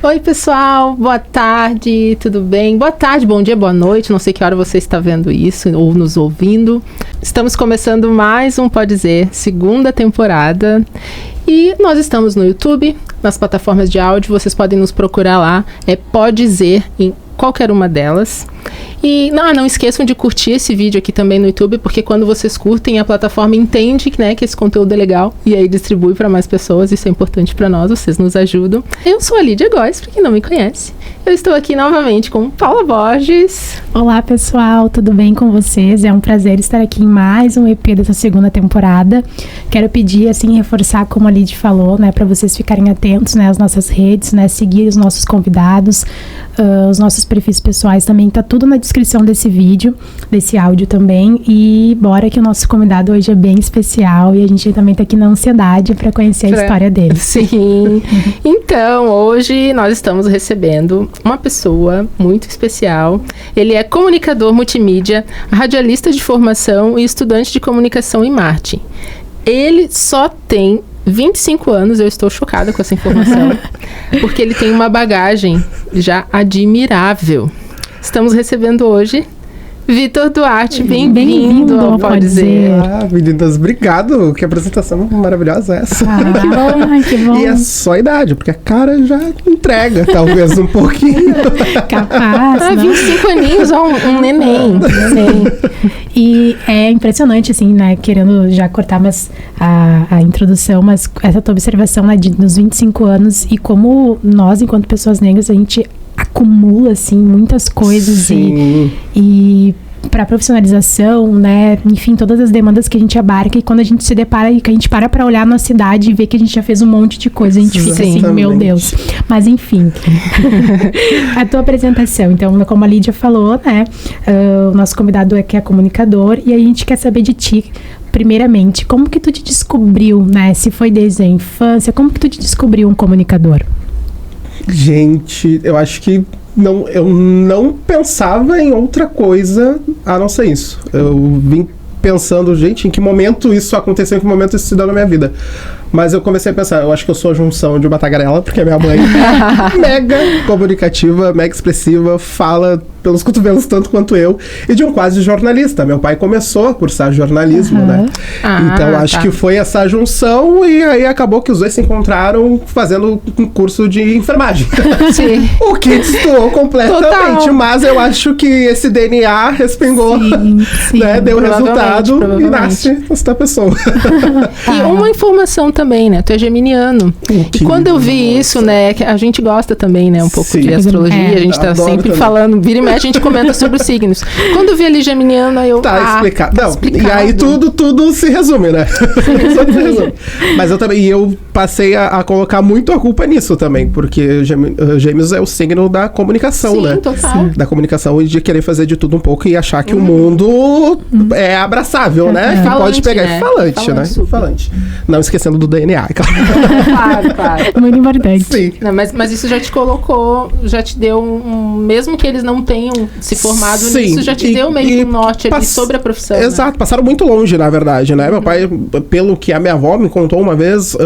Oi, pessoal, boa tarde, tudo bem? Boa tarde, bom dia, boa noite, não sei que hora você está vendo isso ou nos ouvindo. Estamos começando mais um Pode Dizer, segunda temporada. E nós estamos no YouTube, nas plataformas de áudio, vocês podem nos procurar lá, Pode Dizer em qualquer uma delas. E não esqueçam de curtir esse vídeo aqui também no YouTube, porque quando vocês curtem, a plataforma entende, né, que esse conteúdo é legal e aí distribui para mais pessoas. Isso é importante para nós, vocês nos ajudam. Eu sou a Lídia Góes, para quem não me conhece. Eu estou aqui novamente com Paula Borges. Olá, pessoal, tudo bem com vocês? É um prazer estar aqui em mais um EP dessa segunda temporada. Quero pedir, assim, reforçar, como a Lídia falou, né, para vocês ficarem atentos, né, às nossas redes, né, seguir os nossos convidados, os nossos perfis pessoais também, tá tudo na descrição desse vídeo, desse áudio também. E bora que o nosso convidado hoje é bem especial e a gente também tá aqui na ansiedade para conhecer a história dele. Sim. Então, hoje nós estamos recebendo uma pessoa muito especial. Ele é comunicador multimídia, radialista de formação e estudante de comunicação em marketing. Ele só tem 25 anos, eu estou chocada com essa informação, porque ele tem uma bagagem já admirável. Estamos recebendo hoje Vitor Duarte, bem-vindo ao Pode Dizer. Meninas, obrigado, que apresentação maravilhosa é essa. Que bom, que bom. E é só a idade, porque a cara já entrega, talvez um pouquinho. Capaz, 25 aninhos, um neném. E é impressionante, assim, né, querendo já cortar a introdução, mas essa tua observação, né, nos 25 anos e como nós, enquanto pessoas negras, a gente acumula, assim, muitas coisas e para profissionalização, né, enfim, todas as demandas que a gente abarca, e quando a gente se depara e que a gente para olhar na cidade e ver que a gente já fez um monte de coisa, a gente fica assim, meu Deus. Mas enfim, a tua apresentação, então, como a Lídia falou, né, o nosso convidado que é comunicador, e a gente quer saber de ti, primeiramente, como que tu te descobriu, né, se foi desde a infância, como que tu te descobriu um comunicador? Gente, eu acho que eu não pensava em outra coisa a não ser isso. Eu vim pensando, gente, em que momento isso aconteceu, em que momento isso se deu na minha vida. Mas eu comecei a pensar, eu acho que eu sou a junção de uma tagarela, porque a minha mãe é mega comunicativa, mega expressiva, fala pelos cotovelos tanto quanto eu, e de um quase jornalista. Meu pai começou a cursar jornalismo, né? Então acho que foi essa junção, e aí acabou que os dois se encontraram fazendo um curso de enfermagem. Sim. O que destoou completamente. Total. Mas eu acho que esse DNA respingou, né? Deu resultado e nasce essa pessoa. E uma informação também, né? Tu é geminiano. E quando eu vi isso, né? Que a gente gosta também, né? Um pouco de astrologia. A gente tá sempre também falando, vira e mexe, a gente comenta sobre os signos. Quando eu vi ali geminiano, aí eu... explicado. Não, e aí tudo se resume, né? Tudo se resume. Mas eu passei a colocar muito a culpa nisso também, porque Gêmeos é o signo da comunicação, né? Total. Da comunicação e de querer fazer de tudo um pouco e achar que o mundo é abraçável, né? Que pode pegar. Né? Falante, né? Falante. Não esquecendo do DNA, claro. Claro. Muito importante. Sim. Não, mas isso já te colocou, já te deu mesmo que eles não tenham se formado nisso, já te deu meio que um norte ali sobre a profissão. Exato, né? passaram muito longe, na verdade, né? Meu pai, pelo que a minha avó me contou uma vez,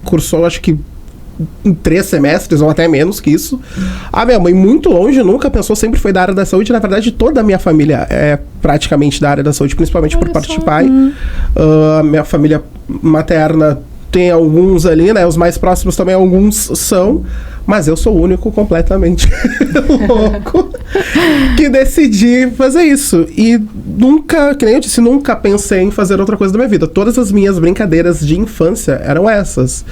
cursou, acho que em 3 semestres, ou até menos que isso. A minha mãe, muito longe, nunca pensou, sempre foi da área da saúde. Na verdade, toda a minha família é praticamente da área da saúde, principalmente por parte de pai. A minha família materna tem alguns ali, né? Os mais próximos também, alguns são. Mas eu sou o único completamente louco que decidi fazer isso. E nunca, que nem eu disse, nunca pensei em fazer outra coisa da minha vida. Todas as minhas brincadeiras de infância eram essas.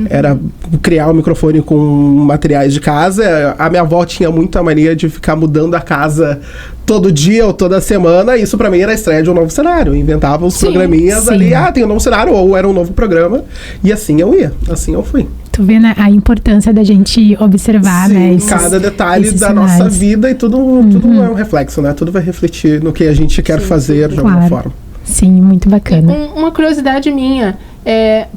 Era criar um microfone com materiais de casa. A minha avó tinha muita mania de ficar mudando a casa todo dia ou toda semana. Isso pra mim era a estreia de um novo cenário. Eu inventava os programinhas ali. Tem um novo cenário, ou era um novo programa. E assim eu ia. Assim eu fui. Tu vê, né, a importância da gente observar, né? Cada detalhe da nossa vida, e tudo é um reflexo, né? Tudo vai refletir no que a gente quer fazer de alguma forma. Sim, muito bacana. Uma curiosidade minha,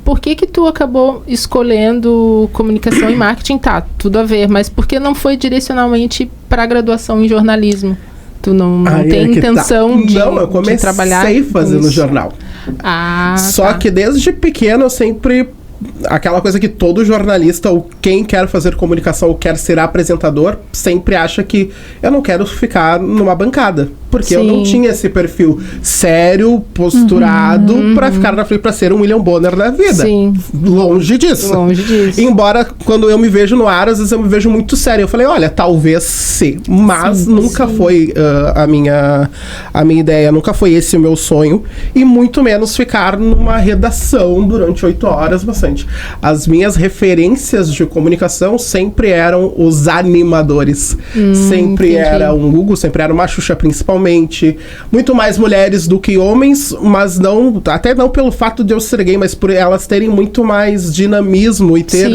por que tu acabou escolhendo comunicação e marketing? Tá, tudo a ver, mas por que não foi direcionalmente para a graduação em jornalismo? Tu não tem intenção de trabalhar? Não, eu comecei fazendo jornal. Só que desde pequeno eu sempre aquela coisa que todo jornalista ou quem quer fazer comunicação ou quer ser apresentador sempre acha que eu não quero ficar numa bancada. Porque eu não tinha esse perfil sério, posturado, pra ficar na frente, pra ser um William Bonner da vida. Sim. Longe disso. Longe disso. Embora, quando eu me vejo no ar, às vezes eu me vejo muito sério. Eu falei, olha, talvez sim. Mas nunca foi a minha ideia, nunca foi esse o meu sonho. E muito menos ficar numa redação durante 8 horas, bastante. As minhas referências de comunicação sempre eram os animadores. Sempre era um Hugo, sempre era uma Xuxa, principalmente. Muito mais mulheres do que homens, mas não, até não pelo fato de eu ser gay, mas por elas terem muito mais dinamismo e ter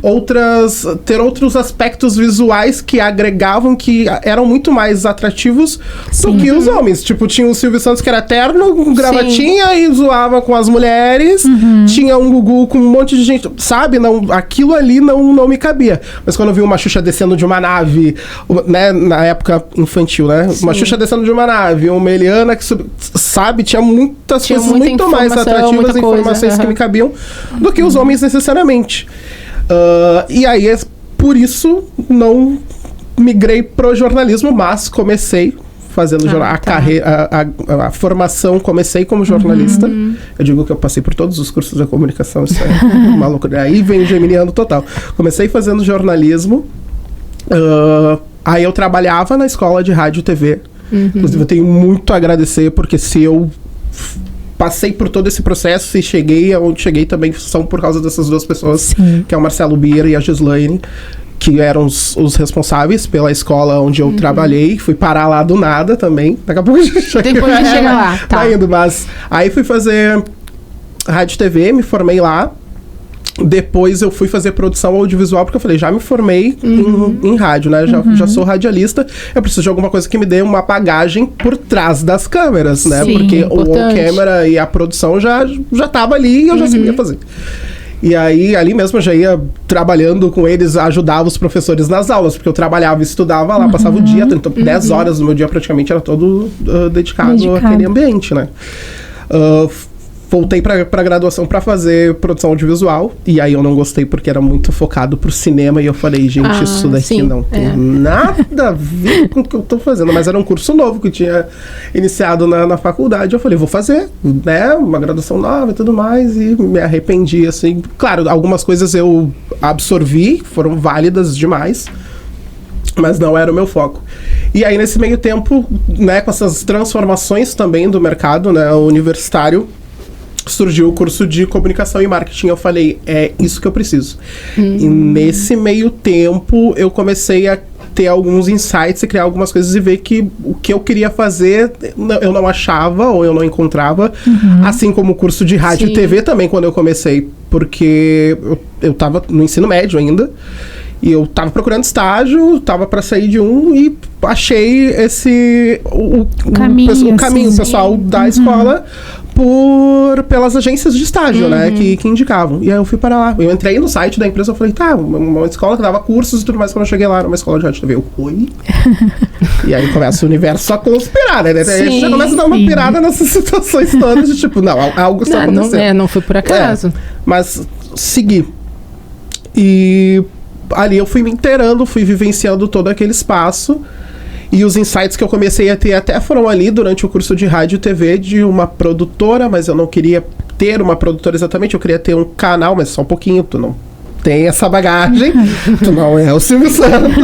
outros aspectos visuais que agregavam, que eram muito mais atrativos do que os homens. Tipo, tinha o Silvio Santos, que era terno, com gravatinha e zoava com as mulheres. Tinha um Gugu com um monte de gente, sabe? Não, aquilo ali não me cabia. Mas quando eu vi uma Xuxa descendo de uma nave, né, na época infantil, né? Uma Xuxa descendo de uma nave, uma Eliana que sabe, tinha muitas coisas muito mais atrativas, informações que me cabiam do que os homens necessariamente. E aí, por isso, não migrei pro jornalismo, mas comecei fazendo a formação, comecei como jornalista. Eu digo que eu passei por todos os cursos de comunicação, isso é uma loucura. Aí vem geminiano total. Comecei fazendo jornalismo, aí eu trabalhava na escola de rádio e TV. Inclusive, eu tenho muito a agradecer, porque se eu passei por todo esse processo e cheguei aonde cheguei também são por causa dessas duas pessoas, que é o Marcelo Bira e a Gislaine, que eram os responsáveis pela escola onde eu trabalhei. Fui parar lá do nada também. Daqui a pouco a gente chega lá. Tá indo, mas aí fui fazer rádio e TV, me formei lá. Depois eu fui fazer produção audiovisual, porque eu falei, já me formei em rádio, né? Já sou radialista. Eu preciso de alguma coisa que me dê uma bagagem por trás das câmeras, né? Sim, porque importante. o câmera e a produção já tava ali e eu já sabia fazer. E aí, ali mesmo, eu já ia trabalhando com eles, ajudava os professores nas aulas, porque eu trabalhava e estudava lá, passava o dia, então 10 horas do meu dia praticamente era todo dedicado àquele ambiente, né? Voltei pra graduação pra fazer produção audiovisual, e aí eu não gostei porque era muito focado pro cinema, e eu falei, gente, isso daqui não tem nada a ver com o que eu tô fazendo, mas era um curso novo que eu tinha iniciado na faculdade, eu falei, vou fazer, né, uma graduação nova e tudo mais, e me arrependi, assim, claro, algumas coisas eu absorvi, foram válidas demais, mas não era o meu foco. E aí, nesse meio tempo, né, com essas transformações também do mercado, né, universitário, surgiu o curso de comunicação e marketing. Eu falei, é isso que eu preciso. E nesse meio tempo, eu comecei a ter alguns insights e criar algumas coisas e ver que o que eu queria fazer, eu não achava ou eu não encontrava. Assim como o curso de rádio e TV também, quando eu comecei. Porque eu tava no ensino médio ainda. E eu tava procurando estágio, tava para sair de um e achei o caminho pessoal da escola pelas agências de estágio, né, que indicavam. E aí eu fui para lá. Eu entrei no site da empresa, eu falei, tá, uma escola que dava cursos e tudo mais. Quando eu cheguei lá, era uma escola de rádio TV. Eu, oi? E aí começa o universo a conspirar, né? A gente já começa a dar uma pirada nessas situações todas de tipo, não, algo está acontecendo. Não foi por acaso. Mas segui. E ali eu fui me inteirando, fui vivenciando todo aquele espaço. E os insights que eu comecei a ter até foram ali durante o curso de rádio e TV de uma produtora, mas eu não queria ter uma produtora exatamente, eu queria ter um canal, mas só um pouquinho, tu não tem essa bagagem, tu não é o Silvio Santos,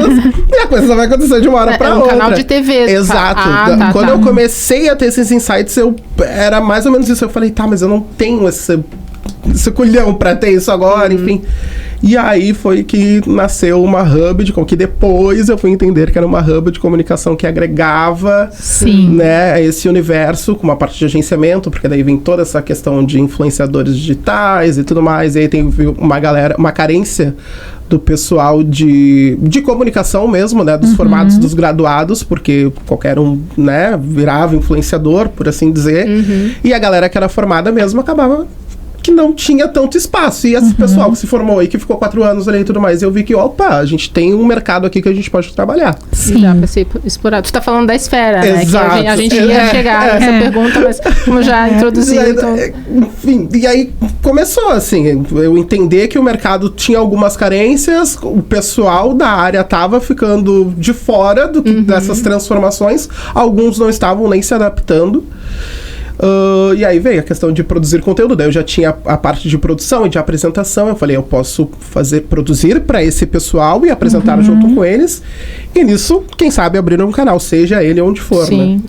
e a coisa vai acontecer de uma hora pra outra. É um canal de TV. Exato. Quando eu comecei a ter esses insights, era mais ou menos isso. Eu falei, tá, mas eu não tenho esse culhão pra ter isso agora, enfim. E aí foi que nasceu uma hub que depois eu fui entender que era uma hub de comunicação que agregava, né, esse universo com uma parte de agenciamento, porque daí vem toda essa questão de influenciadores digitais e tudo mais, e aí tem uma carência do pessoal de comunicação mesmo, né, dos formados dos graduados, porque qualquer um, né, virava influenciador, por assim dizer, e a galera que era formada mesmo acabava que não tinha tanto espaço. E esse pessoal que se formou aí, que ficou 4 anos ali e tudo mais, eu vi que, opa, a gente tem um mercado aqui que a gente pode trabalhar. Sim. Já pensei explorar. Tu tá falando da esfera, Exato. né? Que a gente ia chegar nessa pergunta, mas como já introduziu, então... Enfim, e aí começou, assim, eu entender que o mercado tinha algumas carências, o pessoal da área tava ficando de fora dessas transformações, alguns não estavam nem se adaptando. E aí veio a questão de produzir conteúdo. Daí eu já tinha a parte de produção e de apresentação. Eu falei, eu posso produzir para esse pessoal e apresentar junto com eles. E nisso, quem sabe, abrir um canal, seja ele onde for, sim, né?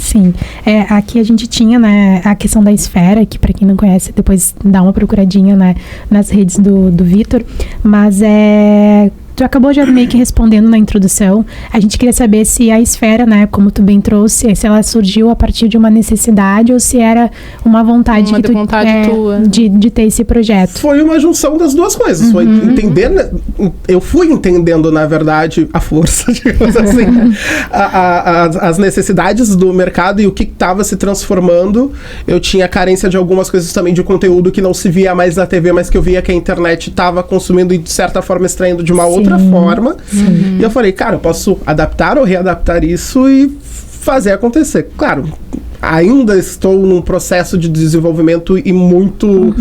Sim. Aqui a gente tinha, né, a questão da esfera, que para quem não conhece, depois dá uma procuradinha, né, nas redes do Vitor. Mas tu acabou já meio que respondendo na introdução. A gente queria saber se a esfera, né, como tu bem trouxe, se ela surgiu a partir de uma necessidade ou se era uma vontade tua. De ter esse projeto. Foi uma junção das duas coisas. Foi entender, eu fui entendendo, na verdade, a força, digamos assim, as necessidades do mercado e o que estava se transformando. Eu tinha carência de algumas coisas também de conteúdo que não se via mais na TV, mas que eu via que a internet estava consumindo e, de certa forma, extraindo de uma outra forma. E eu falei, cara, eu posso adaptar ou readaptar isso e fazer acontecer. Claro, ainda estou num processo de desenvolvimento e muito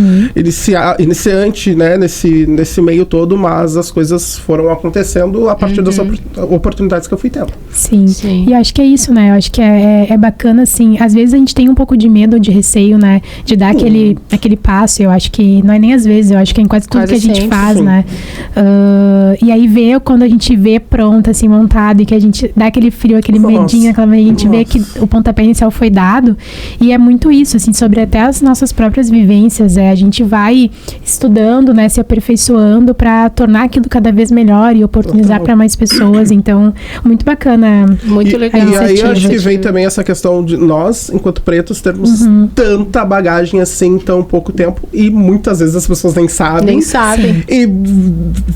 iniciante, né, nesse meio todo, mas as coisas foram acontecendo a partir das oportunidades que eu fui tendo. Sim. E acho que é isso, né? Eu acho que é bacana, assim, às vezes a gente tem um pouco de medo, de receio, né, de dar aquele passo. Eu acho que não é nem às vezes, eu acho que é em quase tudo que a gente faz, né? E aí quando a gente vê pronto, assim, montado, e que a gente dá aquele frio, aquele medinho, a gente vê que o pontapé inicial foi dado. E é muito isso, assim, sobre até as nossas próprias vivências. A gente vai estudando, né, se aperfeiçoando para tornar aquilo cada vez melhor e oportunizar para mais pessoas. Então, muito bacana. Muito legal. E aí acho que vem também essa questão de nós, enquanto pretos, termos tanta bagagem assim em tão pouco tempo. E muitas vezes as pessoas nem sabem. E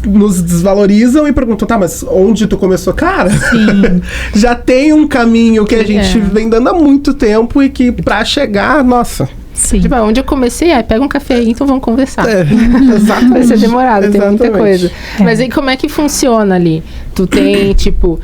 nos desvalorizam e perguntam, tá, mas onde tu começou? Cara, já tem um caminho que a gente vem dando há muito tempo e que pra chegar, nossa... Sim. Tipo, onde eu comecei, pega um café aí, então vamos conversar. Exatamente. Vai ser demorado, tem muita coisa. Mas aí como é que funciona ali? Tu tem, tipo,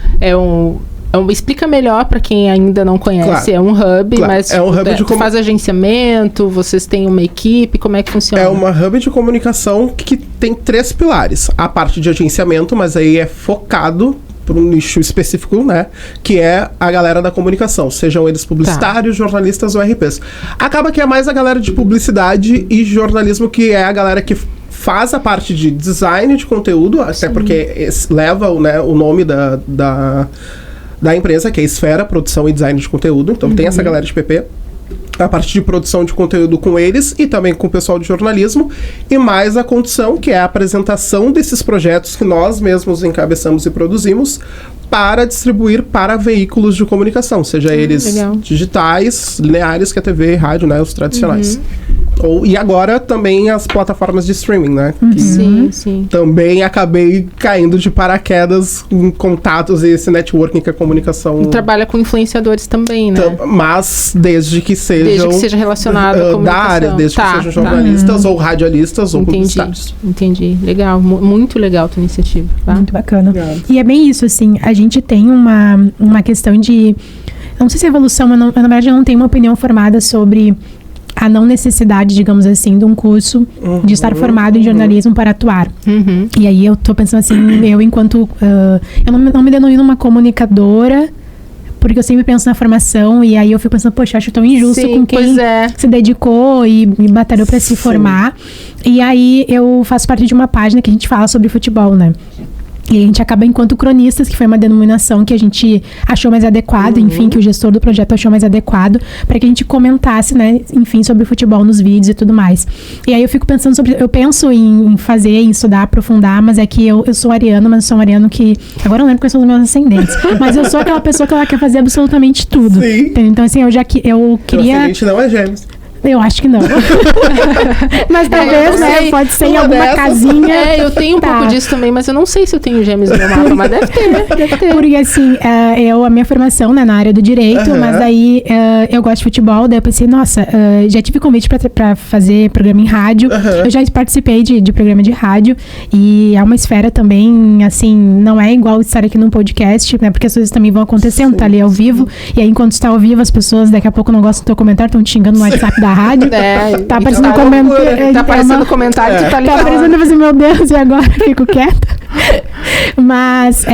explica melhor para quem ainda não conhece. Claro. É um hub, mas é um hub de faz agenciamento, vocês têm uma equipe, como é que funciona? É uma hub de comunicação que tem 3 pilares. A parte de agenciamento, mas aí é focado para um nicho específico, né? Que é a galera da comunicação, sejam eles publicitários, jornalistas ou RPs. Acaba que é mais a galera de publicidade e jornalismo, que é a galera que faz a parte de design de conteúdo, até porque leva, né, o nome da empresa, que é Esfera, Produção e Design de Conteúdo. Então tem essa galera de PP. A parte de produção de conteúdo com eles e também com o pessoal de jornalismo, e mais a condição, que é a apresentação desses projetos que nós mesmos encabeçamos e produzimos para distribuir para veículos de comunicação, seja eles digitais, lineares, que é TV e rádio, né, os tradicionais. E agora também as plataformas de streaming, né? Sim. Também acabei caindo de paraquedas em contatos e esse networking que a comunicação... Trabalha com influenciadores também, né? Mas desde que seja relacionado à comunicação. Da área, desde que sejam jornalistas ou radialistas ou publicitários. Entendi. Legal. Muito legal a tua iniciativa. Tá? Muito bacana. Obrigado. E é bem isso, assim, a gente tem uma questão de... Não sei se é evolução, mas na verdade eu não tenho uma opinião formada sobre... a não necessidade, digamos assim, de um curso de estar formado em jornalismo para atuar. E aí eu tô pensando assim, eu enquanto... eu não me denomino uma comunicadora, porque eu sempre penso na formação, e aí eu fico pensando, poxa, acho tão injusto com quem se dedicou e batalhou para se formar. E aí eu faço parte de uma página que a gente fala sobre futebol, né? E a gente acaba, enquanto cronistas, que foi uma denominação que a gente achou mais adequada, enfim, que o gestor do projeto achou mais adequado, para que a gente comentasse, né, enfim, sobre o futebol nos vídeos e tudo mais. E aí eu fico pensando eu penso em fazer, em estudar, aprofundar, mas é que eu sou ariana, mas sou um ariano que, agora eu não lembro quais são os meus ascendentes, mas eu sou aquela pessoa que ela quer fazer absolutamente tudo. Sim. Então, assim, eu queria... O ascendente não é Gêmeos. Eu acho que não. Mas talvez, né? Pode ser em alguma casinha. Eu tenho um pouco disso também, mas eu não sei se eu tenho gêmeos no meu mapa, mas deve ter. Porque assim, a minha formação, né, na área do direito, mas daí eu gosto de futebol, daí eu pensei, nossa, já tive convite pra fazer programa em rádio, eu já participei de programa de rádio, e é uma esfera também, assim, não é igual estar aqui num podcast, né, porque as coisas também vão acontecendo, tá ali ao vivo, e aí enquanto está ao vivo, as pessoas daqui a pouco não gostam do teu comentário, estão te xingando no WhatsApp da rádio. Tá aparecendo comentário. Tá aparecendo comentário, tu tá ali. Tá aparecendo assim, meu Deus, e agora? Fico quieta. Mas,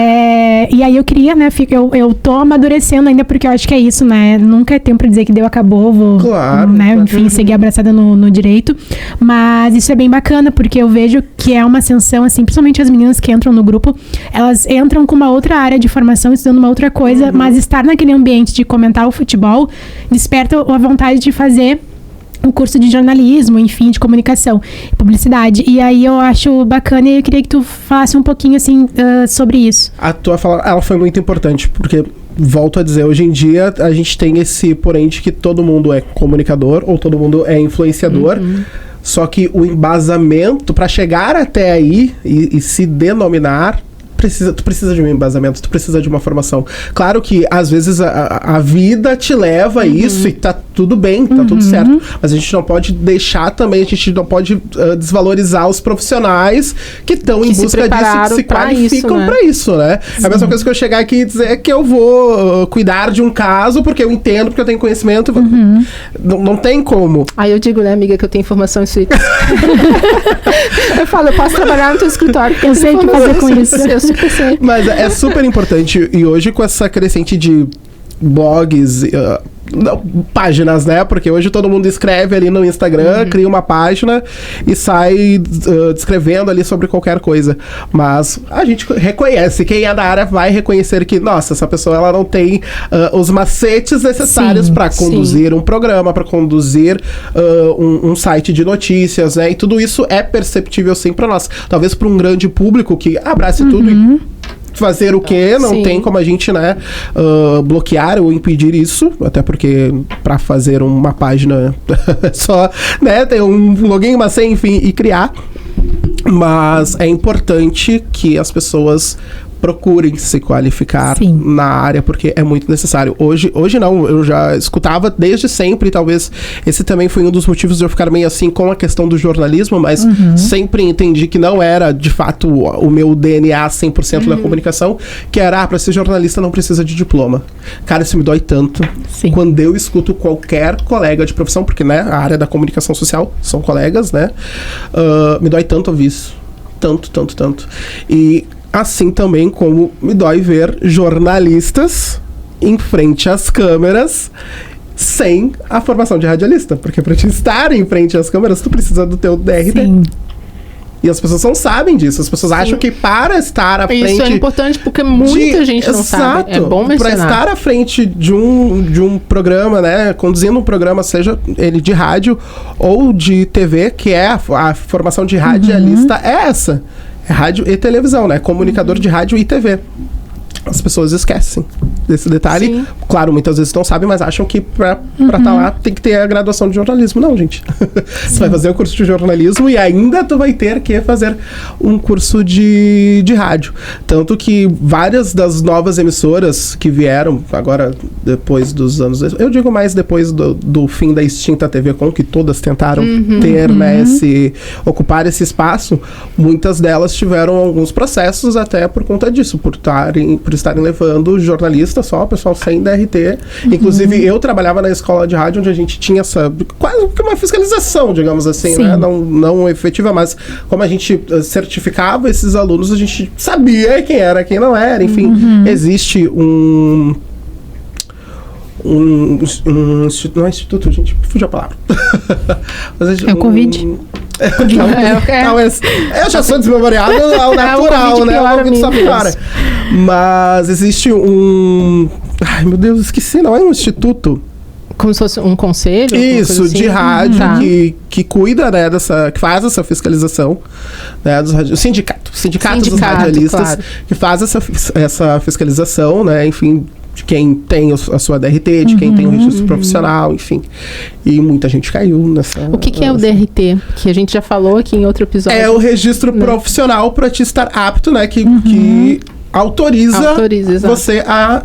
e aí eu queria, né, eu tô amadurecendo ainda, porque eu acho que é isso, né, nunca é tempo pra dizer que deu, acabou, vou, né, enfim, seguir abraçada no direito, mas isso é bem bacana, porque eu vejo que é uma ascensão, assim, principalmente as meninas que entram no grupo, elas entram com uma outra área de formação, estudando uma outra coisa, mas estar naquele ambiente de comentar o futebol, desperta a vontade de fazer um curso de jornalismo, enfim, de comunicação, publicidade. E aí eu acho bacana e eu queria que tu falasse um pouquinho, assim, sobre isso. A tua fala, ela foi muito importante, porque, volto a dizer, hoje em dia a gente tem esse porém de que todo mundo é comunicador ou todo mundo é influenciador, só que o embasamento para chegar até aí e se denominar, tu precisa de um embasamento, tu precisa de uma formação. Claro que, às vezes, a vida te leva a isso e tá tudo bem, tá tudo certo. Mas a gente não pode deixar também, a gente não pode desvalorizar os profissionais que estão em busca disso, que se qualificam pra isso, né? É a mesma coisa que eu chegar aqui e dizer que eu vou cuidar de um caso porque eu entendo, porque eu tenho conhecimento. Não tem como. Aí eu digo, né, amiga, que eu tenho formação em suíte. Eu falo, eu posso trabalhar no teu escritório. Eu sei o que fazer com isso. Eu super sei. Mas é super importante. E hoje, com essa crescente de blogs, páginas, né? Porque hoje todo mundo escreve ali no Instagram, cria uma página e sai descrevendo ali sobre qualquer coisa. Mas a gente reconhece, quem é da área vai reconhecer que, nossa, essa pessoa ela não tem os macetes necessários para conduzir um programa, para conduzir um site de notícias, né? E tudo isso é perceptível sim para nós. Talvez para um grande público que abrace tudo e fazer o quê? Não tem como a gente, né, bloquear ou impedir isso, até porque para fazer uma página só, né, tem um login, uma senha, enfim, e criar. Mas é importante que as pessoas procurem se qualificar na área, porque é muito necessário. Hoje não, eu já escutava desde sempre, talvez esse também foi um dos motivos de eu ficar meio assim com a questão do jornalismo, mas sempre entendi que não era, de fato, o meu DNA 100% da comunicação, que era, para ser jornalista não precisa de diploma. Cara, isso me dói tanto. Quando eu escuto qualquer colega de profissão, porque, né, a área da comunicação social são colegas, né, me dói tanto ouvir isso. Tanto. E assim também como me dói ver jornalistas em frente às câmeras sem a formação de radialista. Porque para te estar em frente às câmeras, tu precisa do teu DRT. E as pessoas não sabem disso. As pessoas acham que para estar à frente... Isso é importante porque muita gente não sabe. É bom mencionar. Para estar à frente de um programa, né? Conduzindo um programa, seja ele de rádio ou de TV, que é a formação de radialista, é essa. É rádio e televisão, né? Comunicador de rádio e TV. As pessoas esquecem desse detalhe. Claro, muitas vezes não sabem, mas acham que pra estar lá tem que ter a graduação de jornalismo. Não, gente. Você vai fazer o curso de jornalismo e ainda tu vai ter que fazer um curso de rádio. Tanto que várias das novas emissoras que vieram agora, depois dos anos... Eu digo mais depois do fim da extinta TV Com, que todas tentaram ter, né, ocupar esse espaço. Muitas delas tiveram alguns processos até por conta disso, por estarem levando jornalistas só, pessoal sem DRT. Inclusive, eu trabalhava na escola de rádio, onde a gente tinha quase que uma fiscalização, digamos assim, né? Não efetiva, mas como a gente certificava esses alunos, a gente sabia quem era, quem não era. Enfim, existe não é instituto, gente, fugiu a palavra. Mas é o Covid? Eu já sou desmemoriado ao natural, né? Mas existe ai, meu Deus, esqueci, não é um instituto? Como se fosse um conselho? Isso, assim? De rádio, que cuida, né, que faz essa fiscalização, né, dos sindicato dos radialistas, claro, que faz essa fiscalização, né, enfim, de quem tem a sua DRT, de quem tem o registro profissional, enfim. E muita gente caiu nessa... O que é o DRT? Que a gente já falou aqui em outro episódio. É o registro profissional para te estar apto, né? Que autoriza você a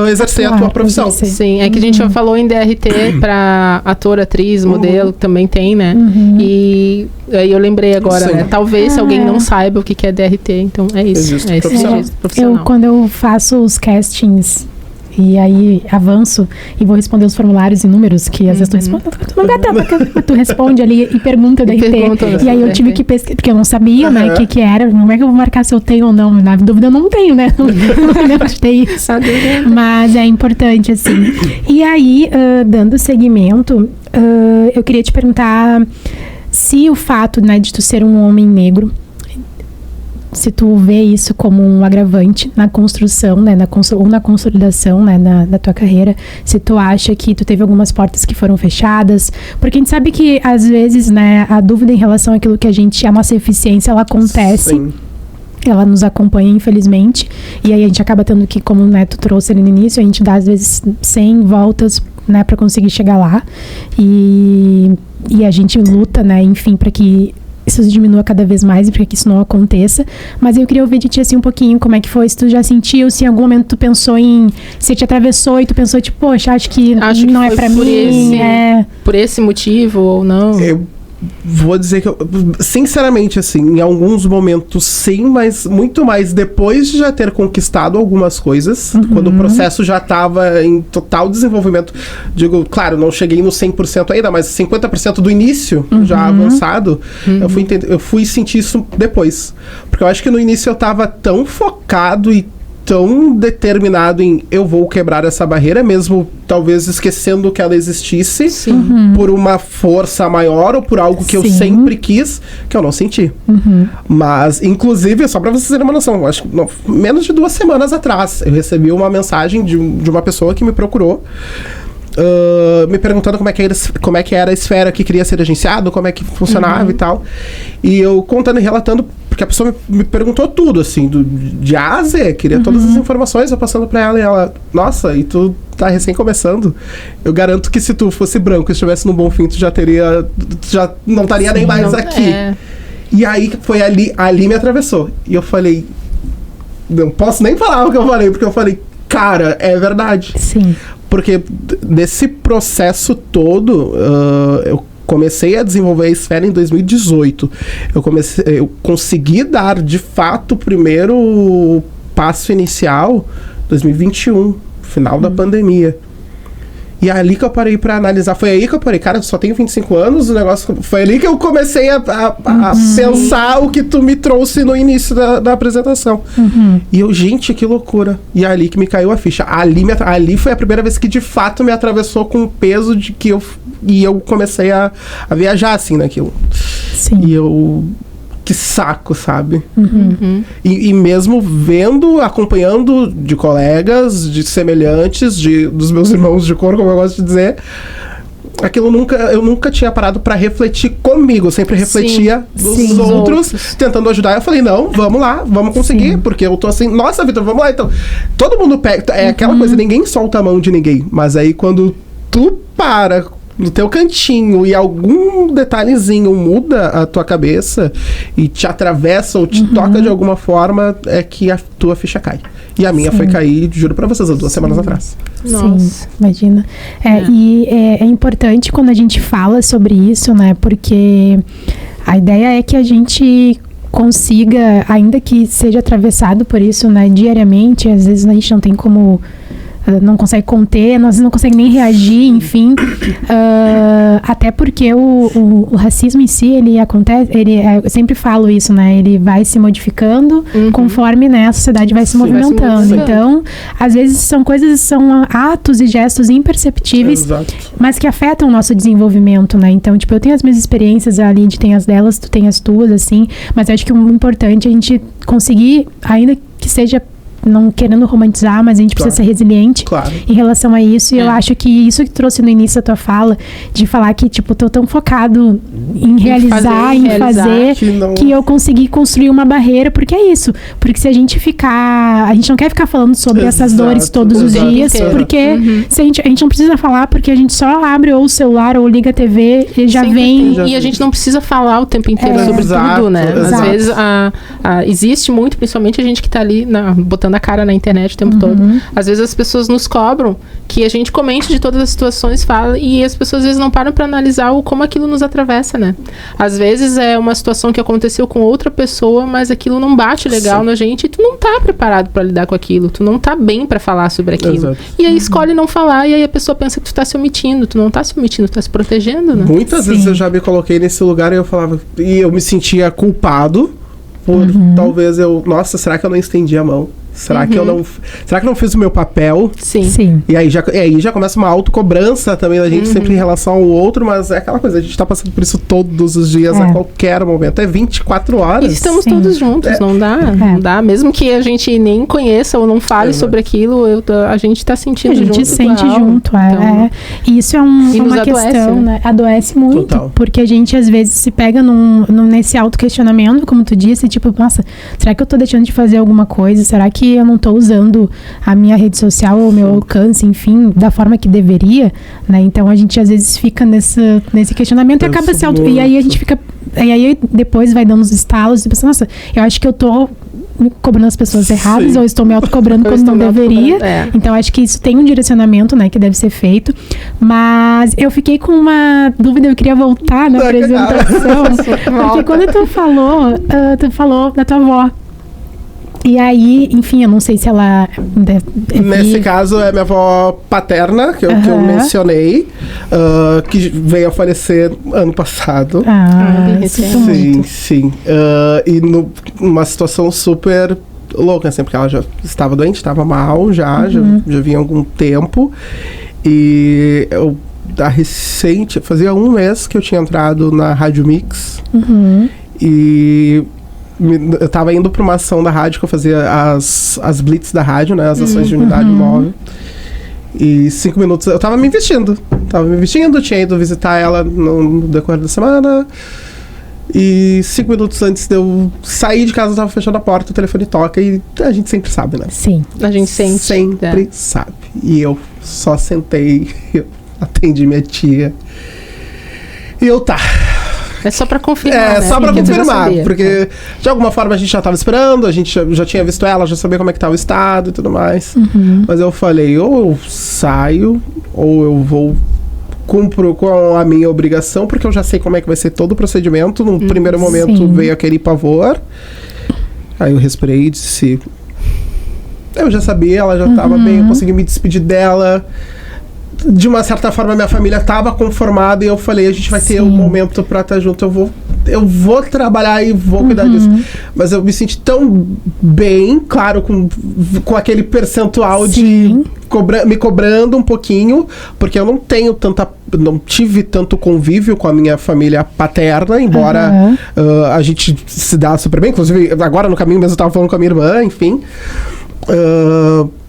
exercer a tua profissão. Sim, é que a gente já falou em DRT para ator, atriz, modelo, também tem, né? E aí eu lembrei agora, né? Talvez se alguém não saiba o que é DRT, então é isso. Registro é esse profissional. registro profissional. Quando eu faço os castings e aí avanço e vou responder os formulários e números, que às vezes tu responde, tu não dá tu responde ali e pergunta da RT. E aí eu tive que pesquisar, porque eu não sabia, né, o que era, como é que eu vou marcar se eu tenho ou não. Na dúvida eu não tenho, né? Não lembro de ter isso. Mas é importante, assim. E aí, dando seguimento, eu queria te perguntar se o fato, né, de tu ser um homem negro, se tu vê isso como um agravante na construção, né, ou na consolidação, né, da tua carreira, se tu acha que tu teve algumas portas que foram fechadas, porque a gente sabe que às vezes, né, a dúvida em relação àquilo que a nossa eficiência, ela acontece. Sim. Ela nos acompanha, infelizmente, e aí a gente acaba tendo que, como, né, tu trouxe ali no início, a gente dá às vezes 100 voltas, né, para conseguir chegar lá, e a gente luta, né, enfim, para que isso diminua cada vez mais e para que isso não aconteça. Mas eu queria ouvir de ti, assim, um pouquinho como é que foi, se tu já sentiu, se em algum momento tu pensou em... Se te atravessou e tu pensou, tipo, poxa, acho que não é pra mim. Por esse motivo ou não? Eu vou dizer que, sinceramente, assim, em alguns momentos sim, mas muito mais depois de já ter conquistado algumas coisas, quando o processo já estava em total desenvolvimento. Digo, claro, não cheguei no 100% ainda, mas 50% do início já avançado, eu fui sentir isso depois. Porque eu acho que no início eu estava tão focado e tão determinado em eu vou quebrar essa barreira, mesmo talvez esquecendo que ela existisse, por uma força maior ou por algo que eu sempre quis, que eu não senti. Mas, inclusive, só pra vocês terem uma noção, acho que menos de 2 semanas atrás, eu recebi uma mensagem de uma pessoa que me procurou, me perguntando como é que era a esfera que queria ser agenciado, como é que funcionava e tal. E eu contando e relatando, porque a pessoa me perguntou tudo, assim, de A a Z, queria todas as informações, eu passando pra ela, e ela, nossa, e tu tá recém começando? Eu garanto que se tu fosse branco e estivesse no Bom Fim, tu já não estaria nem mais aqui. E aí, foi ali me atravessou. E eu falei, não posso nem falar o que eu falei, porque eu falei, cara, é verdade. Sim. Porque nesse processo todo, eu comecei a desenvolver a esfera em 2018. Eu consegui dar, de fato, o primeiro passo inicial em 2021, final da pandemia. E é ali que eu parei pra analisar. Foi aí que eu parei, cara, eu só tenho 25 anos, o negócio... Foi ali que eu comecei a pensar o que tu me trouxe no início da apresentação. E eu, gente, que loucura. E é ali que me caiu a ficha. Ali foi a primeira vez que, de fato, me atravessou com o peso de que eu comecei a viajar, assim, naquilo. Sim. E eu... Que saco, sabe? E mesmo vendo, acompanhando de colegas, de semelhantes, dos meus irmãos de cor, como eu gosto de dizer, aquilo eu nunca tinha parado pra refletir comigo. Eu sempre refletia dos outros, tentando ajudar. Eu falei, não, vamos lá, vamos conseguir. Porque eu tô assim, nossa, Vitor, vamos lá. Então, todo mundo pega, é aquela coisa, ninguém solta a mão de ninguém. Mas aí quando tu para no teu cantinho e algum detalhezinho muda a tua cabeça e te atravessa ou te toca de alguma forma, é que a tua ficha cai. E a minha foi cair, juro pra vocês, há 2 semanas atrás. Nossa. Sim, imagina. E é importante quando a gente fala sobre isso, né? Porque a ideia é que a gente consiga, ainda que seja atravessado por isso, né, diariamente, às vezes a gente não tem como... não consegue conter, às vezes não consegue nem reagir, enfim. Até porque o racismo em si, ele acontece, eu sempre falo isso, né? Ele vai se modificando conforme, né, a sociedade vai se movimentando. Então, às vezes são atos e gestos imperceptíveis, mas que afetam o nosso desenvolvimento, né? Então, tipo, eu tenho as minhas experiências, a Lid tem as delas, tu tem as tuas, assim, mas eu acho que o importante é a gente conseguir, ainda que seja não querendo romantizar, mas a gente precisa ser resiliente em relação a isso. E eu acho que isso que trouxe no início da tua fala, de falar que, tipo, tô tão focado em realizar, em fazer, que eu consegui construir uma barreira, porque é isso. Porque se a gente ficar... A gente não quer ficar falando sobre essas dores todos os dias, porque se a gente não precisa falar, porque a gente só abre ou o celular ou liga a TV e já vem... E a gente não precisa falar o tempo inteiro sobre tudo, né? Às vezes existe muito, principalmente a gente que tá ali botando a cara na internet o tempo todo. Às vezes as pessoas nos cobram que a gente comente de todas as situações, fala, e as pessoas às vezes não param pra analisar como aquilo nos atravessa, né? Às vezes é uma situação que aconteceu com outra pessoa, mas aquilo não bate legal na gente e tu não tá preparado pra lidar com aquilo, tu não tá bem pra falar sobre aquilo. E aí escolhe não falar, e aí a pessoa pensa que tu tá se omitindo, tu não tá se omitindo, tu tá se protegendo, né? Muitas vezes eu já me coloquei nesse lugar e eu falava, e eu me sentia culpado por talvez nossa, será que eu não estendi a mão? Será que eu não fiz o meu papel? Sim. E aí já começa uma autocobrança também da gente, sempre em relação ao outro, mas é aquela coisa, a gente tá passando por isso todos os dias, a qualquer momento. É 24 horas. E estamos todos juntos, não dá. Mesmo que a gente nem conheça ou não fale sobre aquilo, a gente tá sentindo junto. A gente sente junto, então, E isso é uma questão, né? Adoece muito. Total. Porque a gente, às vezes, se pega nesse autoquestionamento, como tu disse, tipo, nossa, será que eu tô deixando de fazer alguma coisa? Será que eu não estou usando a minha rede social ou o meu alcance, enfim, da forma que deveria, né? Então a gente às vezes fica nesse questionamento e acaba se e aí a gente fica, e aí depois vai dando os estalos e pensa, nossa, eu acho que eu tô me cobrando as pessoas erradas, ou estou me autocobrando quando não deveria. Então acho que isso tem um direcionamento, né, que deve ser feito. Mas eu fiquei com uma dúvida, eu queria voltar na apresentação, porque quando tu falou da tua avó. E aí, enfim, eu não sei se ela... Nesse caso, é minha avó paterna, que eu mencionei, que veio a falecer ano passado. Sim. E numa situação super louca, assim, porque ela já estava doente, estava mal já vinha há algum tempo. E eu, fazia um mês que eu tinha entrado na Rádio Mix. E... eu tava indo pra uma ação da rádio, que eu fazia as blitz da rádio, né? As ações de unidade móvel. E 5 minutos... eu tava me vestindo. Tinha ido visitar ela no decorrer da semana. E 5 minutos antes de eu sair de casa, eu tava fechando a porta, o telefone toca e a gente sempre sabe, né? Sim. A gente sempre sabe. E eu só sentei, eu atendi minha tia. E eu É só pra confirmar, só pra confirmar, porque de alguma forma a gente já tava esperando, a gente já tinha visto ela, já sabia como é que tava o estado e tudo mais. Mas eu falei, ou eu saio, ou eu cumpro com a minha obrigação, porque eu já sei como é que vai ser todo o procedimento. No primeiro momento veio aquele pavor. Aí eu respirei e disse... eu já sabia, ela já tava bem, eu consegui me despedir dela. De uma certa forma, minha família estava conformada e eu falei, a gente vai ter um momento para estar junto, eu vou trabalhar e vou cuidar disso. Mas eu me senti tão bem, claro, com aquele percentual de me cobrando um pouquinho, porque eu não tive tanto convívio com a minha família paterna, embora a gente se dá super bem, inclusive agora no caminho mesmo eu estava falando com a minha irmã, enfim.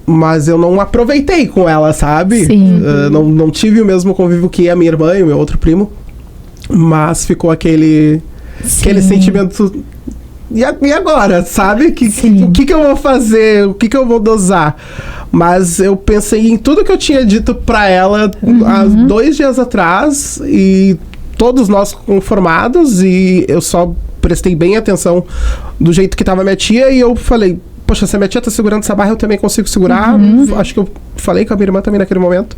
Mas eu não aproveitei com ela, sabe? Não tive o mesmo convívio que a minha irmã e o meu outro primo. Mas ficou aquele sentimento... E agora, sabe? O que eu vou fazer? O que eu vou dosar? Mas eu pensei em tudo que eu tinha dito pra ela há 2 dias atrás. E todos nós conformados. E eu só prestei bem atenção do jeito que tava minha tia. E eu falei... poxa, se a minha tia tá segurando essa barra, eu também consigo segurar. Acho que eu falei com a minha irmã também naquele momento.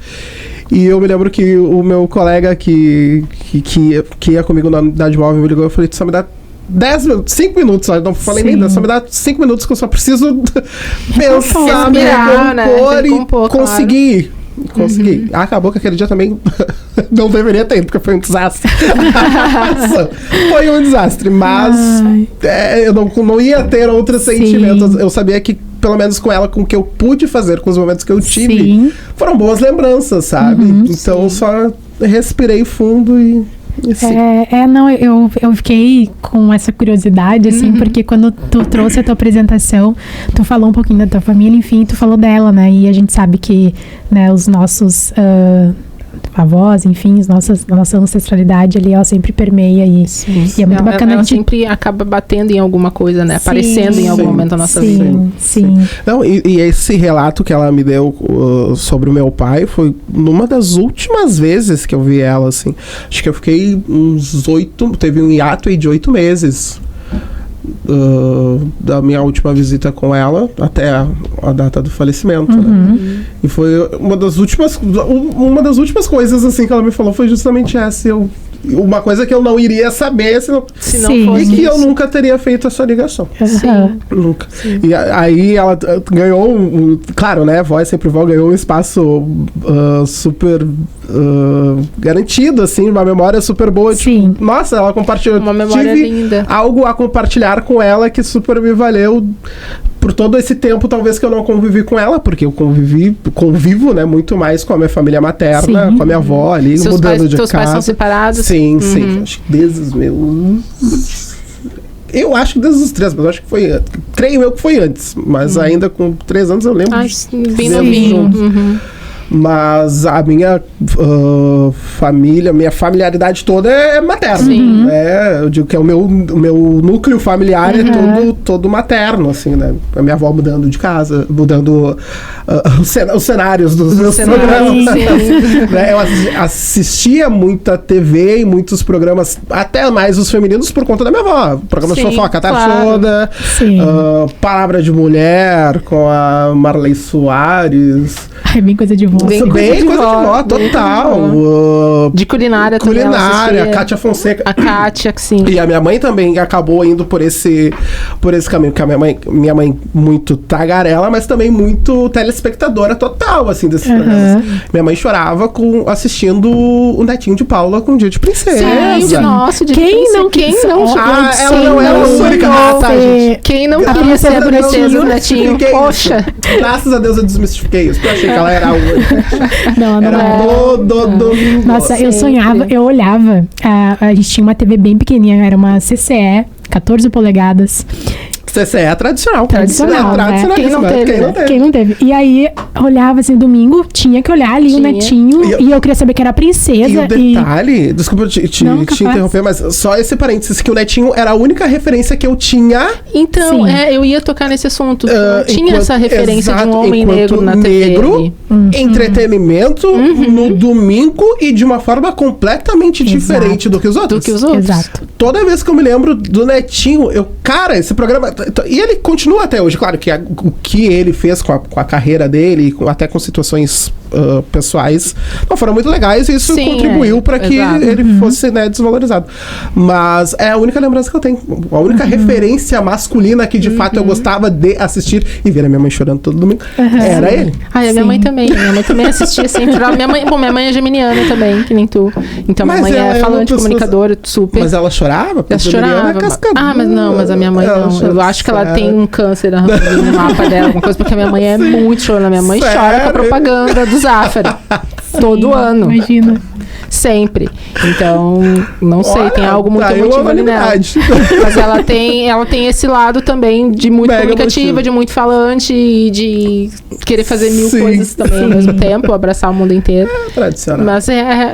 E eu me lembro que o meu colega que ia comigo na unidade móvel me ligou, eu falei, tu só me dá 10 minutos, 5 minutos, não falei nem 10, só me dá 5 minutos que eu só preciso pensar, me recompor e conseguir. Consegui. Acabou que aquele dia também não deveria ter, porque foi um desastre. Foi um desastre, mas eu não ia ter outros sentimentos. Eu sabia que, pelo menos com ela, com o que eu pude fazer, com os momentos que eu tive, foram boas lembranças, sabe? Então eu só respirei fundo e Não, eu fiquei com essa curiosidade, assim, porque quando tu trouxe a tua apresentação, tu falou um pouquinho da tua família, enfim, tu falou dela, né? E a gente sabe que, né, os nossos avós, enfim, a nossa ancestralidade ali, ela sempre permeia e é muito bacana. Ela sempre acaba batendo em alguma coisa, né? Aparecendo em algum momento da nossa vida. Sim. Não, e esse relato que ela me deu sobre o meu pai foi numa das últimas vezes que eu vi ela, assim. Acho que eu fiquei teve um hiato aí de 8 meses. Da minha última visita com ela até a data do falecimento, né? E foi uma das últimas coisas assim que ela me falou foi justamente essa. Uma coisa que eu não iria saber se não fosse e que eu nunca teria feito essa ligação. Nunca. Sim. E aí ela ganhou claro, né? Voz Sempre Vó ganhou um espaço super garantido, assim, uma memória super boa. Sim. Tipo, nossa, ela compartilhou. Uma memória linda. Algo a compartilhar com ela que super me valeu por todo esse tempo, talvez, que eu não convivi com ela, porque eu convivo, né, muito mais com a minha família materna, com a minha avó ali, mudando de casa. Seus pais são separados? Sim. Acho que desde os meus... Eu acho que desde os 3, mas acho que foi antes. Creio eu que foi antes, mas ainda com 3 anos eu lembro. Bem novinho. Mas a minha família, minha familiaridade toda é materna. Eu digo que é o meu núcleo familiar é todo materno, assim, né? A minha avó mudando de casa, mudando os cenários dos meus programas. Né? Eu assistia muita TV e muitos programas, até mais os femininos, por conta da minha avó. Programa de fofoca, Tarsoda, Palavra de Mulher, com a Marley Soares. É bem coisa de vó. Bem coisa de vó, total. De culinária também. Culinária, a Kátia Fonseca. A Kátia, sim. E a minha mãe também acabou indo por esse caminho, porque minha mãe muito tagarela, mas também muito telespectadora total, assim, desses programas. Minha mãe chorava assistindo o Netinho de Paula com o Dia de Princesa. Nossa, Quem não ela não era a única. Gente. Quem não queria ser a princesa do Netinho? Poxa. Graças a Deus eu desmistifiquei isso, porque eu achei que ela era a única. Não era todo domingo. Nossa, eu sonhava, eu olhava. A gente tinha uma TV bem pequenininha, era uma CCE, 14 polegadas. CCE é tradicional. Né? Quem não teve? E aí, olhava assim, domingo, tinha que olhar ali o Netinho. E eu queria saber que era a princesa. E o detalhe, desculpa te interromper, mas só esse parênteses, que o Netinho era a única referência que eu tinha. Então, eu ia tocar nesse assunto. Não tinha essa referência de um homem negro na TV. Entretenimento, no domingo e de uma forma completamente diferente do que os outros. Exato. Toda vez que eu me lembro do Netinho, cara, esse programa... E ele continua até hoje, claro, que o que ele fez com a carreira dele, até com situações pessoais, não foram muito legais, e isso contribuiu para que ele fosse, né, desvalorizado. Mas é a única lembrança que eu tenho. A única referência masculina que de fato eu gostava de assistir e ver a minha mãe chorando todo domingo era ele. A minha mãe também. Minha mãe também assistia sempre. Minha mãe é geminiana também, que nem tu. Então minha mãe é falante, comunicadora, super. Mas ela chorava? Ela chorava. Mas a minha mãe não. Eu acho que ela tem um câncer no mapa dela, alguma coisa, porque a minha mãe é muito chorona. Minha mãe chora com a propaganda do Zafari. Todo ano. Imagina. Sempre. Então, não sei, tem algo muito emotivo ali nela. Mas ela tem esse lado também de muito comunicativa, de muito falante e de querer fazer mil coisas também ao mesmo tempo, abraçar o mundo inteiro. Tradicional. Mas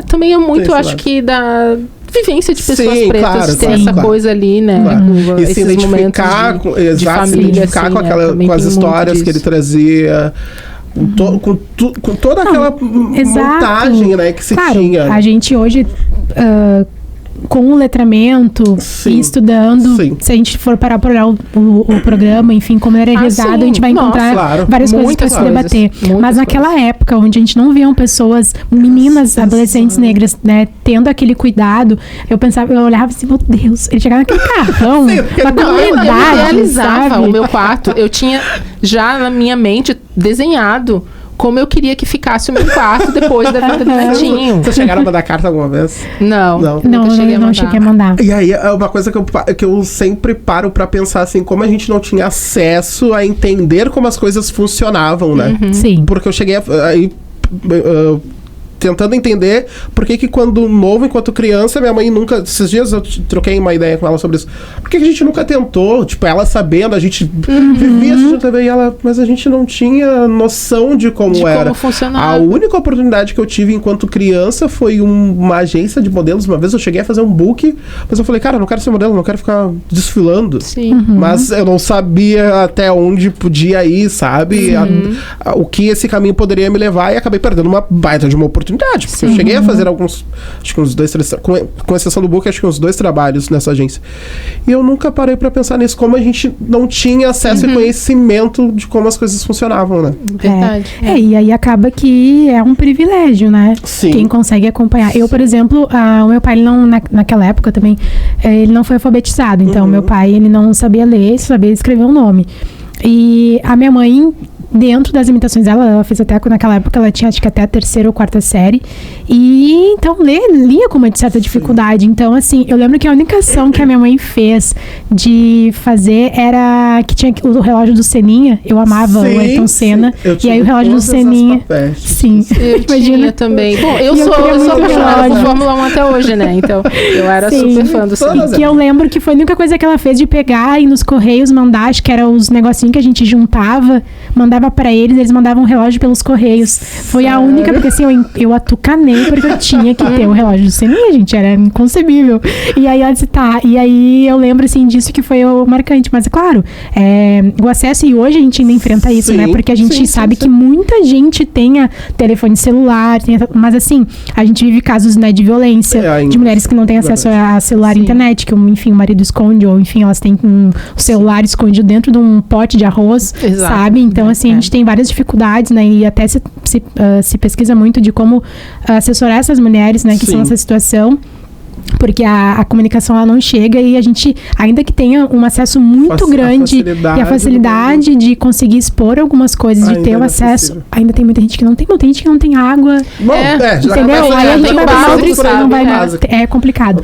também é muito, acho que, da vivência de pessoas pretas, ter essa coisa ali, né? E esses se identificar de família, se identificar com as histórias que ele trazia. Com toda aquela montagem, né, que se tinha. A gente hoje, com o letramento e estudando, se a gente for parar por olhar o programa, enfim, como ele era realizado, a gente vai encontrar várias coisas para se debater. Mas naquela época, onde a gente não viam pessoas, meninas, adolescentes negras, né, tendo aquele cuidado, eu olhava assim, meu Deus, ele chegava naquele carrão, uma comunidade, eu realizava o meu quarto, eu tinha já na minha mente desenhado como eu queria que ficasse o meu quarto depois da vida do Netinho. Vocês chegaram a mandar carta alguma vez? Não cheguei a mandar. E aí é uma coisa que eu sempre paro pra pensar, assim, como a gente não tinha acesso a entender como as coisas funcionavam, né? Sim. Porque eu cheguei tentando entender por que quando novo, enquanto criança, minha mãe nunca... Esses dias eu troquei uma ideia com ela sobre isso. Por que a gente nunca tentou? Tipo, ela sabendo, a gente vivia assistindo TV e ela... Mas a gente não tinha noção de como era. Como funcionava. A única oportunidade que eu tive enquanto criança foi uma agência de modelos. Uma vez eu cheguei a fazer um book, mas eu falei, cara, eu não quero ser modelo, não quero ficar desfilando. Sim. Mas eu não sabia até onde podia ir, sabe? O que esse caminho poderia me levar, e acabei perdendo uma baita de uma oportunidade. Porque eu cheguei a fazer acho que uns 2, 3, com exceção do book, acho que uns 2 trabalhos nessa agência. E eu nunca parei pra pensar nisso, como a gente não tinha acesso e conhecimento de como as coisas funcionavam, né? Verdade. E aí acaba que é um privilégio, né? Sim. Quem consegue acompanhar. Eu, por exemplo, o meu pai, ele não, naquela época também, ele não foi alfabetizado. Então, meu pai, ele não sabia ler, só sabia escrever um nome. E a minha mãe, dentro das imitações dela, ela fez até, naquela época, ela tinha acho que até a 3ª ou 4ª série. E então lia com uma certa dificuldade. Então, assim, eu lembro que a única ação que a minha mãe fez de fazer era que tinha o relógio do Seninha. Eu amava o Ayrton Senna. E aí o relógio do Seninha. Sim. Eu tinha também. Bom, eu sou apaixonada por Fórmula 1 até hoje, né? Então, eu era super fã do Senna. Que eu lembro que foi a única coisa que ela fez de pegar e nos correios mandar, acho que era os negocinhos que a gente juntava, mandava pra eles mandavam um relógio pelos correios. Foi a única, porque assim, eu atucanei porque eu tinha que ter o relógio do Seninha, gente, era inconcebível. E aí ela disse, tá, e aí eu lembro assim disso que foi o marcante, mas claro, o acesso, e hoje a gente ainda enfrenta isso, né, porque a gente sabe que muita gente tenha telefone celular, mas assim, a gente vive casos, né, de violência, de mulheres que não têm acesso a celular e internet, que enfim, o marido esconde, ou enfim, elas têm o celular escondido dentro de um pote de arroz, sabe? Então assim, a gente tem várias dificuldades, né, e até se pesquisa muito de como assessorar essas mulheres, né, que estão nessa situação, porque a comunicação ela não chega, e a gente, ainda que tenha um acesso muito grande e a facilidade de conseguir expor algumas coisas, de ter o acesso, ainda tem muita gente que não tem, gente que não tem água, entendeu? Aí a gente vai pra outra história, não vai, é complicado.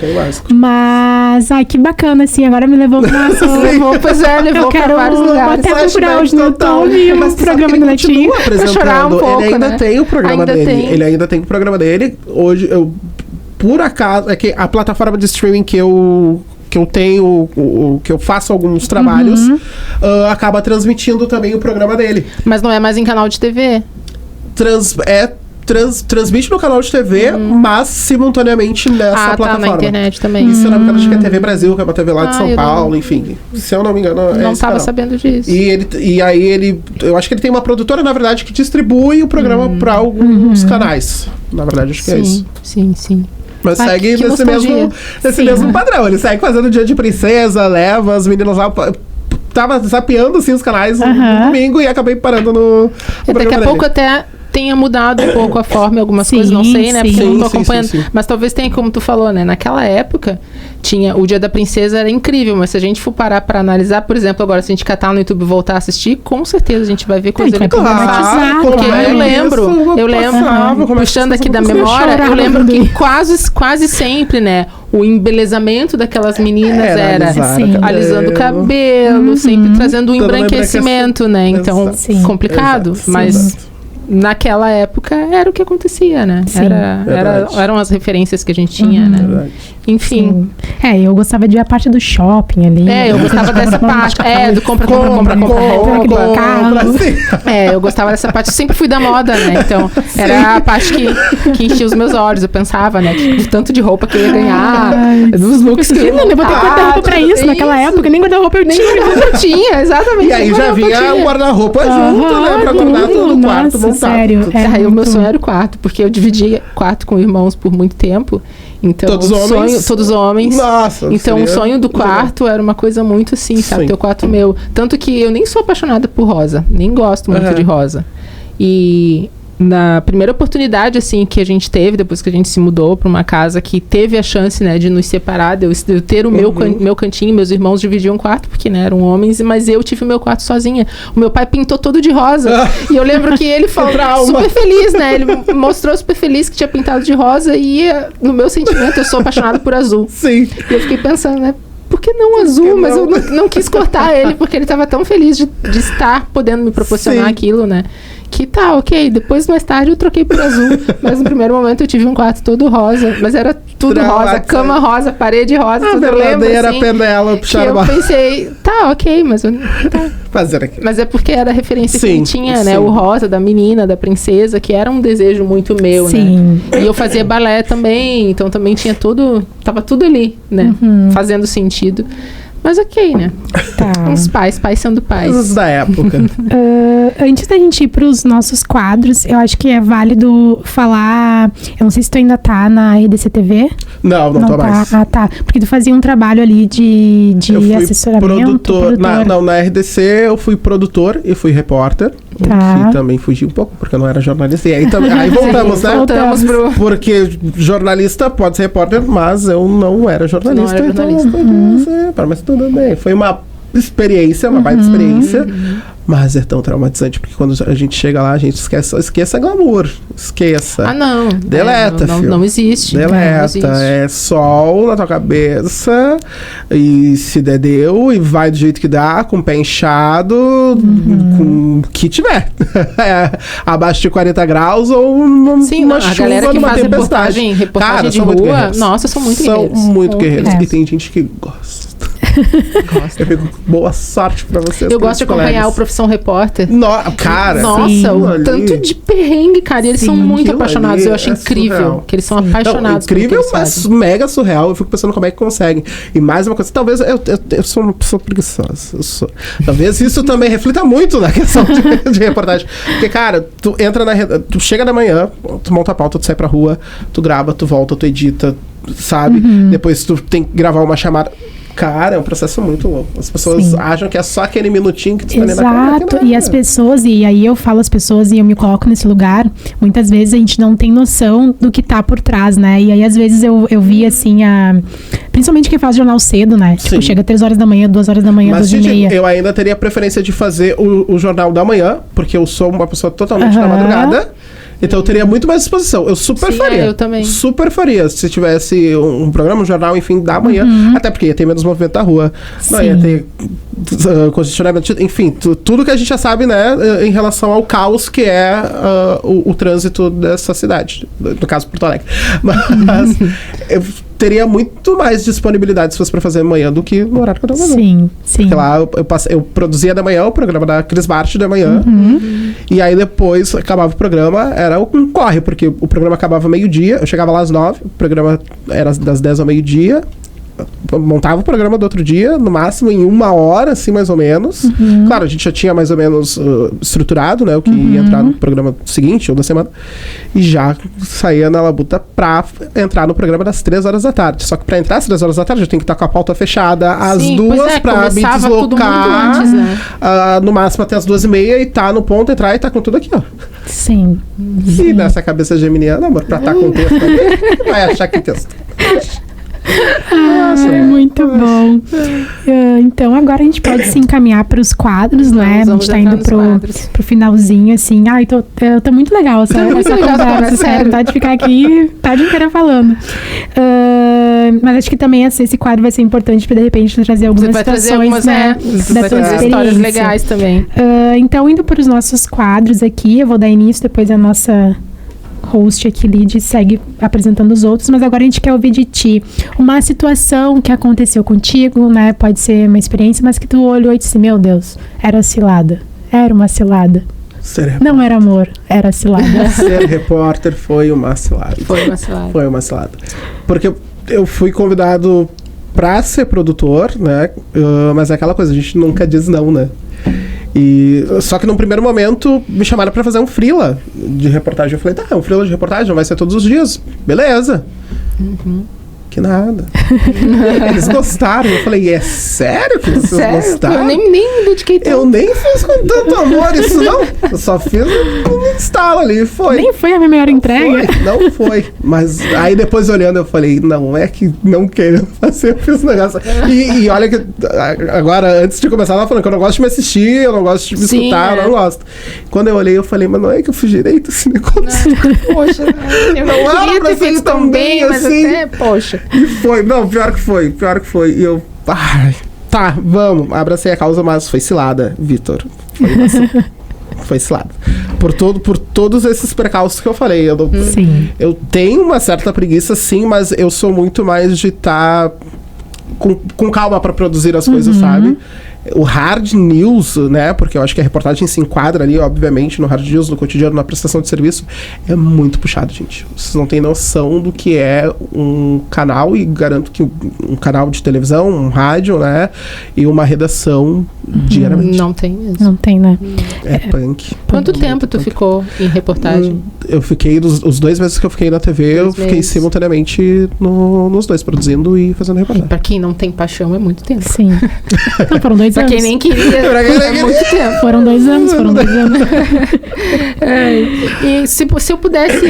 Mas, que bacana, assim, agora me levou pra levou pra vários lugares. Até procurar hoje no YouTube o programa do Netinho. Pra chorar um pouco, ele ainda tem o programa dele. Ele ainda tem o programa dele. Hoje, por acaso, é que a plataforma de streaming que eu tenho, que eu faço alguns trabalhos, acaba transmitindo também o programa dele. Mas não é mais em canal de TV? Transmite no canal de TV, mas simultaneamente nessa plataforma. Na internet também. Isso, na verdade, acho que é TV Brasil, que é uma TV lá de São Paulo, enfim. Se eu não me engano, não estava sabendo disso. E aí eu acho que ele tem uma produtora, na verdade, que distribui o programa para alguns canais. Na verdade, acho que é isso. Sim. Mas segue nesse mesmo padrão. Ele segue fazendo Dia de Princesa, leva as meninas lá. Tava zapeando assim os canais no domingo e acabei parando no daqui a pouco até tenha mudado um pouco a forma, algumas coisas, não sei, né? Porque eu não tô acompanhando. Mas talvez tenha, como tu falou, né? Naquela época, tinha o Dia da Princesa, era incrível, mas se a gente for parar pra analisar, por exemplo, agora, se a gente catar no YouTube e voltar a assistir, com certeza a gente vai ver coisa ali. Porque eu lembro, puxando aqui da memória, eu lembro que quase sempre, né? O embelezamento daquelas meninas era alisando o cabelo, sempre trazendo um embranquecimento, né? Então, complicado, mas naquela época era o que acontecia, né? Eram as referências que a gente tinha, né? Enfim. Eu gostava de ver a parte do shopping ali. Eu gostava dessa parte. Do compra. Eu gostava dessa parte. Eu sempre fui da moda, né? Então, era a parte que enchia os meus olhos. Eu pensava, né? Que o tanto de roupa que eu ia ganhar. Dos looks que eu ia botar guarda-roupa pra isso naquela época. Nem guarda-roupa eu tinha. Exatamente. E aí já vinha o guarda-roupa junto, né? Pra guardar todo o quarto. Sério. O meu sonho era o quarto, porque eu dividia quarto com irmãos por muito tempo. Então, todos homens. Nossa, então, o sonho do quarto era uma coisa muito assim, sabe? Ter o quarto meu. Tanto que eu nem sou apaixonada por rosa. Nem gosto muito de rosa. E na primeira oportunidade, assim, que a gente teve, depois que a gente se mudou para uma casa que teve a chance, né, de nos separar, de eu ter o meu cantinho, meus irmãos dividiam um quarto, porque, né, eram homens, mas eu tive o meu quarto sozinha. O meu pai pintou todo de rosa. E eu lembro que ele falou super feliz, né? Ele mostrou super feliz que tinha pintado de rosa e no meu sentimento eu sou apaixonada por azul. Sim. E eu fiquei pensando, né? Por que não azul? Mas eu não quis cortar ele, porque ele estava tão feliz de estar podendo me proporcionar aquilo, né? Que tá, ok. Depois, mais tarde, eu troquei por azul. Mas no primeiro momento eu tive um quarto todo rosa. Mas era tudo rosa. Cama rosa, parede rosa. A verdadeira assim, Penélope Charmosa. Eu pensei, tá, ok, mas... Mas é porque era a referência que ele tinha, né? O rosa da menina, da princesa, que era um desejo muito meu, né? E eu fazia balé também. Então também tinha tudo... Tava tudo ali, né? Fazendo sentido. Mas ok, né? Tá. Os pais sendo pais. Coisas da época. Antes da gente ir pros nossos quadros, eu acho que é válido falar... Eu não sei se tu ainda tá na RDC TV. Não tô mais. Ah, tá. Porque tu fazia um trabalho ali de assessoramento. Produtor. Na RDC eu fui produtor e fui repórter. Tá. Que também fugi um pouco, porque eu não era jornalista. E aí voltamos, né? Voltamos pro... Porque jornalista pode ser repórter, mas eu não era jornalista. Não era jornalista. Então, mas tudo bem. Foi uma experiência, uma baita experiência. Mas é tão traumatizante, porque quando a gente chega lá, a gente esqueça glamour. Esqueça. Ah, não. Deleta, filho. Não existe. Deleta. Não existe. É sol na tua cabeça. E se der, deu. E vai do jeito que dá, com o pé inchado, com o que tiver. Abaixo de 40 graus ou uma a chuva, galera que numa faz tempestade. reportagem de rua, nossa, são muito guerreiros. São muito guerreiros. E tem gente que gosta. Eu fico, boa sorte pra vocês. Eu gosto de acompanhar o Profissão Repórter. Cara, nossa, o tanto de perrengue, cara. E eles são muito apaixonados. Eu acho incrível surreal. Que eles são apaixonados. Incrível, mas mega surreal. Eu fico pensando como é que conseguem. E mais uma coisa, talvez eu sou uma pessoa preguiçosa. Talvez isso também reflita muito na questão de reportagem. Porque, cara, tu entra tu chega da manhã, tu monta a pauta, tu sai pra rua, tu grava, tu volta, tu edita, sabe? Depois tu tem que gravar uma chamada. Cara, é um processo muito louco. As pessoas acham que é só aquele minutinho que tu tá ali na câmera. Exato, e as pessoas, e aí eu falo as pessoas e eu me coloco nesse lugar, muitas vezes a gente não tem noção do que tá por trás, né? E aí às vezes eu vi assim, principalmente quem faz jornal cedo, né? Sim. Tipo, chega 3 horas da manhã, 2 horas da manhã, 2h30. Eu ainda teria preferência de fazer o jornal da manhã, porque eu sou uma pessoa totalmente da madrugada. Então eu teria muito mais disposição. Eu super faria. Eu também. Super faria. Se tivesse um programa, um jornal, enfim, da manhã. Até porque ia ter menos movimento da rua. Não ia ter congestionamento. Enfim, tudo que a gente já sabe, né? Em relação ao caos que é o trânsito dessa cidade. No caso, Porto Alegre. Mas eu teria muito mais disponibilidade se fosse pra fazer amanhã do que no horário que eu tô fazendo. Sim. Porque lá eu produzia da manhã o programa da Cris Bart da manhã. E aí depois acabava o programa, era um corre, porque o programa acabava meio-dia, eu chegava lá às 9, o programa era das 10 ao meio-dia. Montava o programa do outro dia, no máximo em 1 hora, assim, mais ou menos. Claro, a gente já tinha mais ou menos estruturado, né? O que ia entrar no programa seguinte ou da semana. E já saía na labuta pra entrar no programa das 3 horas da tarde. Só que pra entrar às 3 horas da tarde, eu tenho que estar com a pauta fechada às 2 pra me deslocar. Antes, né? No máximo até as 2h30 e tá no ponto, entrar e tá com tudo aqui, ó. Sim. E nessa cabeça geminiana, amor, pra tá com o texto ali, vai achar que texto. Muito bom. Então agora a gente pode se encaminhar para os quadros, né? A gente tá indo pro finalzinho, assim. Ai, tô muito legal essa conversa, sério. Tá de ficar aqui tarde inteira falando. Mas acho que também esse quadro vai ser importante para de repente trazer algumas situações, né? Da tua experiência. Histórias legais também. Então, indo para os nossos quadros aqui, eu vou dar início, depois a nossa host aqui, Lid, segue apresentando os outros, mas agora a gente quer ouvir de ti uma situação que aconteceu contigo, né? Pode ser uma experiência, mas que tu olhou e disse, meu Deus, era cilada. Era uma cilada. Não era amor, era cilada. Ser repórter foi uma cilada. Foi uma cilada. Porque eu fui convidado pra ser produtor, né? Mas é aquela coisa, a gente nunca diz não, né? Só que num primeiro momento me chamaram pra fazer um freela de reportagem. Eu falei, tá, um freela de reportagem, vai ser todos os dias. Beleza. Que nada. Eles gostaram. Eu falei, é sério que vocês gostaram? Eu nem me dediquei tanto. Eu nem fiz com tanto amor isso, não. Eu só fiz um instalo ali, foi. Nem foi a minha melhor entrega. Não foi. Mas aí depois olhando eu falei, não é que não querendo fazer, eu fiz um negócio. E olha que agora, antes de começar, ela falando que eu não gosto de me assistir, eu não gosto de me escutar, eu não gosto. Quando eu olhei, eu falei, mas não é que eu fiz direito esse negócio. Poxa, eu não queria ter feito tão bem, mas assim, até, poxa. E foi, não, pior que foi. E eu, tá, vamos, abracei a causa, mas foi cilada, Vitor. Foi foi cilada. Por todos esses precalços que eu falei. Sim. Eu tenho uma certa preguiça, sim, mas eu sou muito mais de estar com calma para produzir as coisas, sabe? O hard news, né? Porque eu acho que a reportagem se enquadra ali, obviamente, no hard news, no cotidiano, na prestação de serviço. É muito puxado, gente. Vocês não têm noção do que é um canal, e garanto que um canal de televisão, um rádio, né? E uma redação diariamente. Não tem mesmo. Não tem, né? É punk. Quanto tempo tu ficou em reportagem? Eu fiquei, os 2 meses que eu fiquei na TV, eu fiquei simultaneamente nos 2, produzindo e fazendo reportagem. Pra quem não tem paixão, é muito tempo. Sim. Não, foram 2 Pra anos. quem nem queria, é muito tempo. Foram 2 anos, foram 2 anos. E se eu pudesse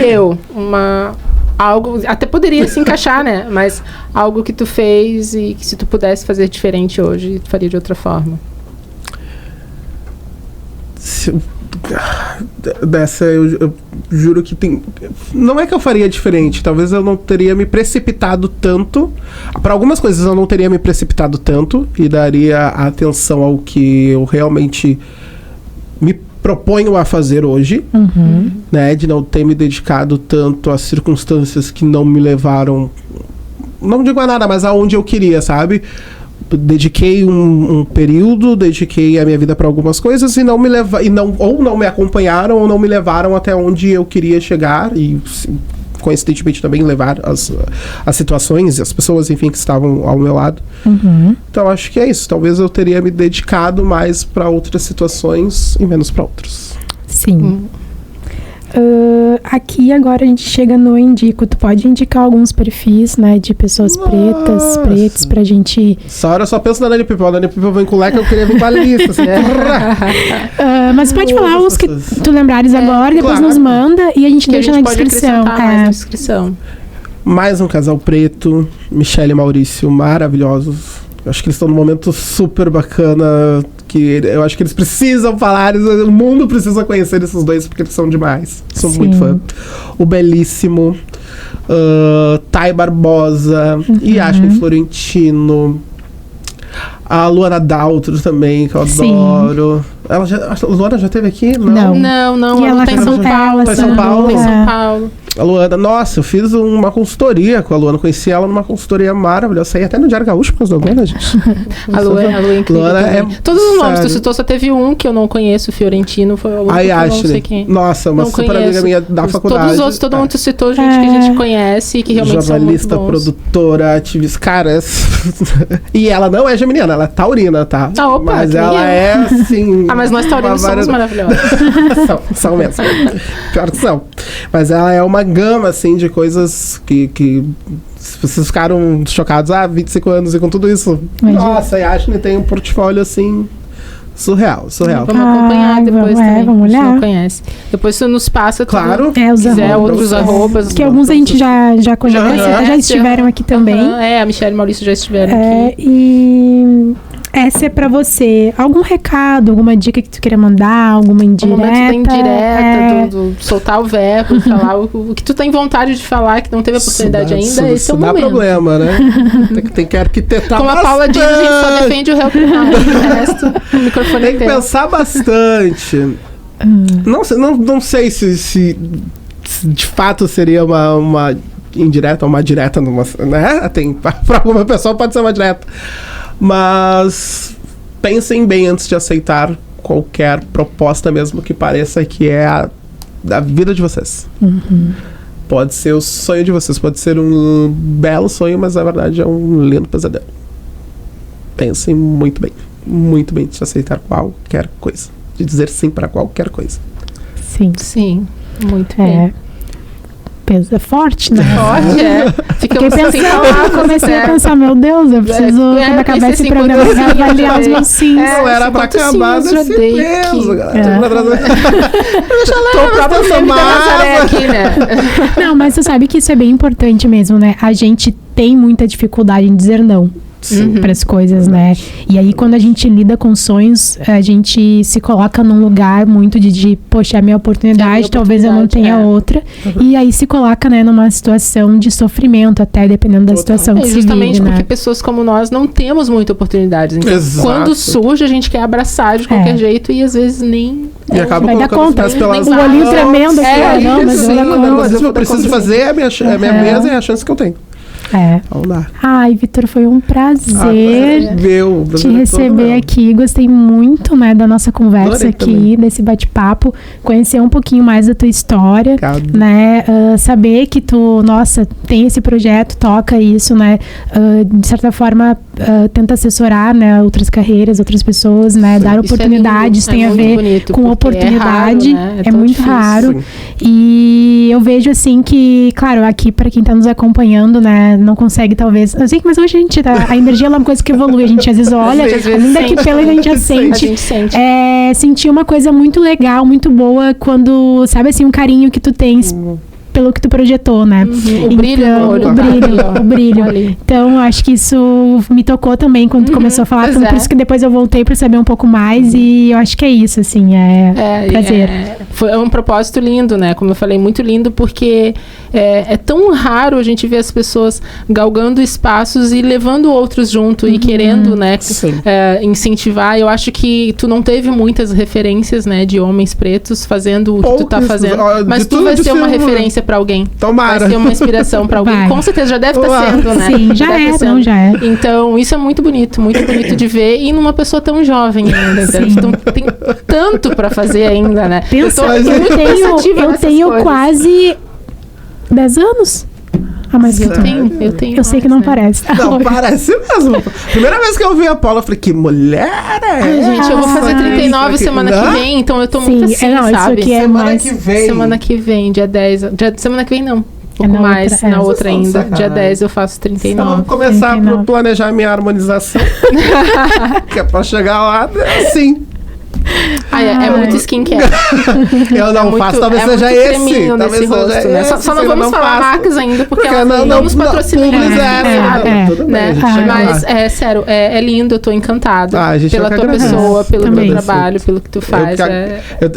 algo, até poderia se encaixar, né? Mas algo que tu fez e que se tu pudesse fazer diferente hoje, tu faria de outra forma. Dessa eu juro que tem. Não é que eu faria diferente, talvez eu não teria me precipitado tanto. Para algumas coisas eu não teria me precipitado tanto e daria atenção ao que eu realmente me proponho a fazer hoje, né? De não ter me dedicado tanto a circunstâncias que não me levaram, não digo a nada, mas aonde eu queria, sabe? Dediquei um período, dediquei a minha vida para algumas coisas e não me acompanharam ou não me levaram até onde eu queria chegar e coincidentemente também levar as situações e as pessoas, enfim, que estavam ao meu lado. Então acho que é isso. Talvez eu teria me dedicado mais para outras situações e menos para outras. Sim. Aqui agora a gente chega no Indico. Tu pode indicar alguns perfis, né, de pessoas pretos pra gente... Essa hora eu só penso na Dani Pipo. A Dani Pipo vem com o leque, eu queria vir com a lista. Assim. Mas pode falar os que tu lembrares agora, depois claro. Nos manda e a gente Que deixa a gente na pode descrição. acrescentar mais na descrição. Mais um casal preto, Michelle e Maurício, maravilhosos. Eu acho que eles estão num momento super bacana, que eu acho que eles precisam falar, o mundo precisa conhecer esses dois, porque eles são demais. Sou muito fã. O Belíssimo, Thay Barbosa, Yasmin Florentino, a Luana Daltro também, que eu adoro. A Luana já esteve aqui? Não. Não, E ela tá em São Paulo. Tá em São Paulo? Tá em São Paulo. A Luana, nossa, eu fiz uma consultoria com a Luana, conheci ela numa consultoria maravilhosa. Saí até no Diário Gaúcho por causa da Luana, gente. A Luana é incrível. Luana também. Todos os nomes que tu citou, só teve um que eu não conheço, o Fiorentino, foi o único que eu não sei quem. Nossa, uma não super conheço. amiga minha da faculdade. Todos os outros, todo mundo tu citou, gente que a gente conhece e que realmente jornalista, são muito bons. produtora, ativista, cara. E ela não é geminiana, ela é taurina, tá? Opa, mas ela é assim. Mas nós taurinos somos maravilhosos. são mesmo. Pior que são. Mas ela é uma gama, assim, de coisas que vocês ficaram chocados, 25 anos e com tudo isso. Nossa, a Yasmin tem um portfólio, assim, surreal. Vamos acompanhar depois também. Vamos olhar. A gente não conhece. Depois você nos passa. Claro. Os quiser arrobas. outros arrobas. Que alguns a gente já conhece, já estiveram aqui também. A Michelle e Maurício já estiveram aqui. E essa é pra você. Algum recado, alguma dica que tu queira mandar, alguma indireta? Um momento da indireta, do soltar o verbo, falar o que tu tem vontade de falar, que não teve a oportunidade ainda, esse é o momento. Não dá problema, né? tem que arquitetar Como a Paula diz, a gente só defende o réu criminal. O resto, o microfone tem que pensar bastante. Não sei se de fato seria uma indireta ou uma direta, né? Pra alguma pessoa pode ser uma direta. Mas pensem bem antes de aceitar qualquer proposta, mesmo que pareça que é a vida de vocês. Pode ser o sonho de vocês, pode ser um belo sonho, mas na verdade é um lindo pesadelo. Pensem muito bem antes de aceitar qualquer coisa, de dizer sim para qualquer coisa. Sim, muito bem. É forte, né? Forte, Fiquei pensando, comecei a pensar, meu Deus, eu preciso, quando acabar esse programa, avaliar os meus sims. Não era pra acabar desse peso, galera. Tô própria Fêmea da Nazaré aqui, né? Não, mas você sabe que isso é bem importante mesmo, né? A gente tem muita dificuldade em dizer não. para as coisas, né? E aí, quando a gente lida com sonhos, a gente se coloca num lugar muito de poxa, é a minha oportunidade, talvez eu não tenha outra. E aí se coloca, né, numa situação de sofrimento, até dependendo da situação que se vive, justamente porque né? pessoas como nós não temos muitas oportunidades. Então, Exato. quando surge, a gente quer abraçar de qualquer jeito e às vezes nem... E acaba vai dar colocando conta. os pés pelas O olhinho mãos. tremendo aqui, não, mas eu vou dar conta. Não, mas eu preciso fazer, é a minha mesa e a chance que eu tenho. Vamos lá. Ai, Vitor, foi um prazer te receber aqui. Gostei muito, né, da nossa conversa aqui, desse bate-papo, conhecer um pouquinho mais da tua história, né, saber que tu, nossa, tem esse projeto, toca isso, né, de certa forma tenta assessorar, né, outras carreiras, outras pessoas, né, dar oportunidades, tem a ver com oportunidade, é muito raro. E eu vejo assim que, claro, aqui para quem tá nos acompanhando, né, não consegue talvez, eu sei que mas hoje a gente a energia é uma coisa que evolui, a gente às vezes olha, além daqui pela a gente já sente, sentir uma coisa muito legal, muito boa quando, sabe assim, um carinho que tu tens pelo que tu projetou, né? O brilho no olho. O brilho. Então, acho que isso me tocou também quando tu começou a falar. Então, por isso que depois eu voltei pra saber um pouco mais e eu acho que é isso, assim, prazer. Foi um propósito lindo, né? Como eu falei, muito lindo porque é tão raro a gente ver as pessoas galgando espaços e levando outros junto e querendo, né, incentivar. Eu acho que tu não teve muitas referências, né, de homens pretos fazendo o que tu tá fazendo. Mas tu vai ser uma referência pra alguém. Tomara. Vai ser uma inspiração pra alguém. Com certeza já deve estar sendo, né? Sim, já é. Então, isso é muito bonito de ver e numa pessoa tão jovem ainda. Então, tem tanto pra fazer ainda, né? Eu tenho quase 10 anos. Mas eu tenho. Eu sei que não parece. Não, parece mesmo. Primeira vez que eu vi a Paula, eu falei, que mulher é? Gente, eu vou fazer 39 semana que vem, então eu tô muito assim, sabe? Semana que vem, dia 10. Semana que vem não. Um pouco mais, na outra ainda. Dia 10 eu faço 39. Então, vou começar a planejar minha harmonização. Que é pra chegar lá, assim. É muito skincare. Eu não faço, talvez seja esse. Talvez seja rosto, né? Só não vamos falar marcas ainda, porque ela não nos patrocina. Mas, sério, é lindo, eu tô encantada pela tua pessoa, pelo teu trabalho, pelo que tu faz.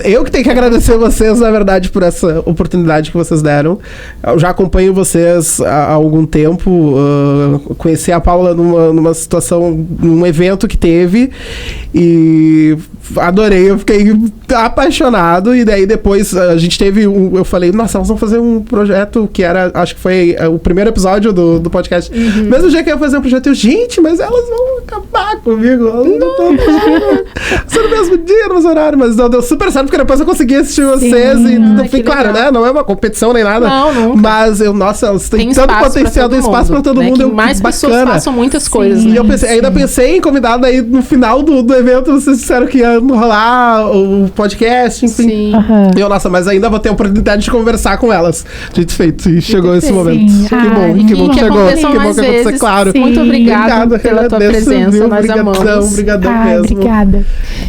Eu que tenho que agradecer vocês, na verdade, por essa oportunidade que vocês deram. Eu já acompanho vocês há algum tempo. Conheci a Paula numa situação, num evento que teve e adorei, eu fiquei apaixonado. E daí depois a gente teve eu falei, nossa, nós vamos fazer um projeto que era, acho que foi o primeiro episódio do podcast. Mesmo dia que eu ia fazer um projeto, eu, gente, mas elas vão acabar comigo. Só no mesmo dia, no mesmo horário, mas não deu super certo, porque depois eu consegui assistir vocês e claro, né, não é uma competição nem nada, mas nossa, elas têm tanto potencial, tem espaço pra todo mundo, mais pessoas façam muitas coisas, né? E eu ainda pensei em convidar, aí no final do evento vocês disseram que ia rolar o podcast, enfim. E eu, nossa, mas ainda vou ter a oportunidade de conversar com elas. Dito feito, e chegou esse momento. Que bom que chegou. Que bom que aconteceu, claro. Muito obrigada pela tua presença, nós amamos. Obrigadão mesmo. Obrigada.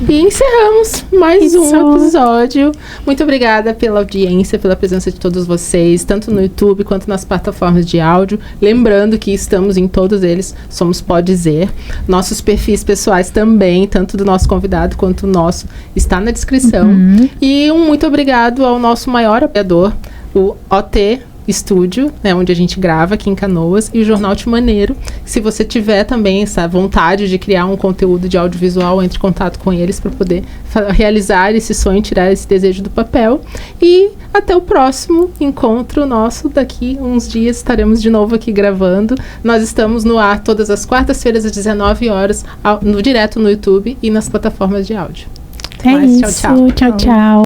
E encerramos mais um episódio. Muito obrigada pela audiência, pela presença de todos vocês, tanto no YouTube quanto nas plataformas de áudio. Lembrando que estamos em todos eles, somos Pode Dizer. Nossos perfis pessoais também, tanto do nosso convidado quanto o nosso, está na descrição. E muito obrigado ao nosso maior apoiador, o OT Estúdio, né, onde a gente grava aqui em Canoas, e o Jornal Te Maneiro. Se você tiver também essa vontade de criar um conteúdo de audiovisual, entre em contato com eles para poder realizar esse sonho, tirar esse desejo do papel. E até o próximo encontro nosso. Daqui uns dias estaremos de novo aqui gravando. Nós estamos no ar todas as quartas-feiras às 19 horas, direto no YouTube e nas plataformas de áudio. Tchau, tchau.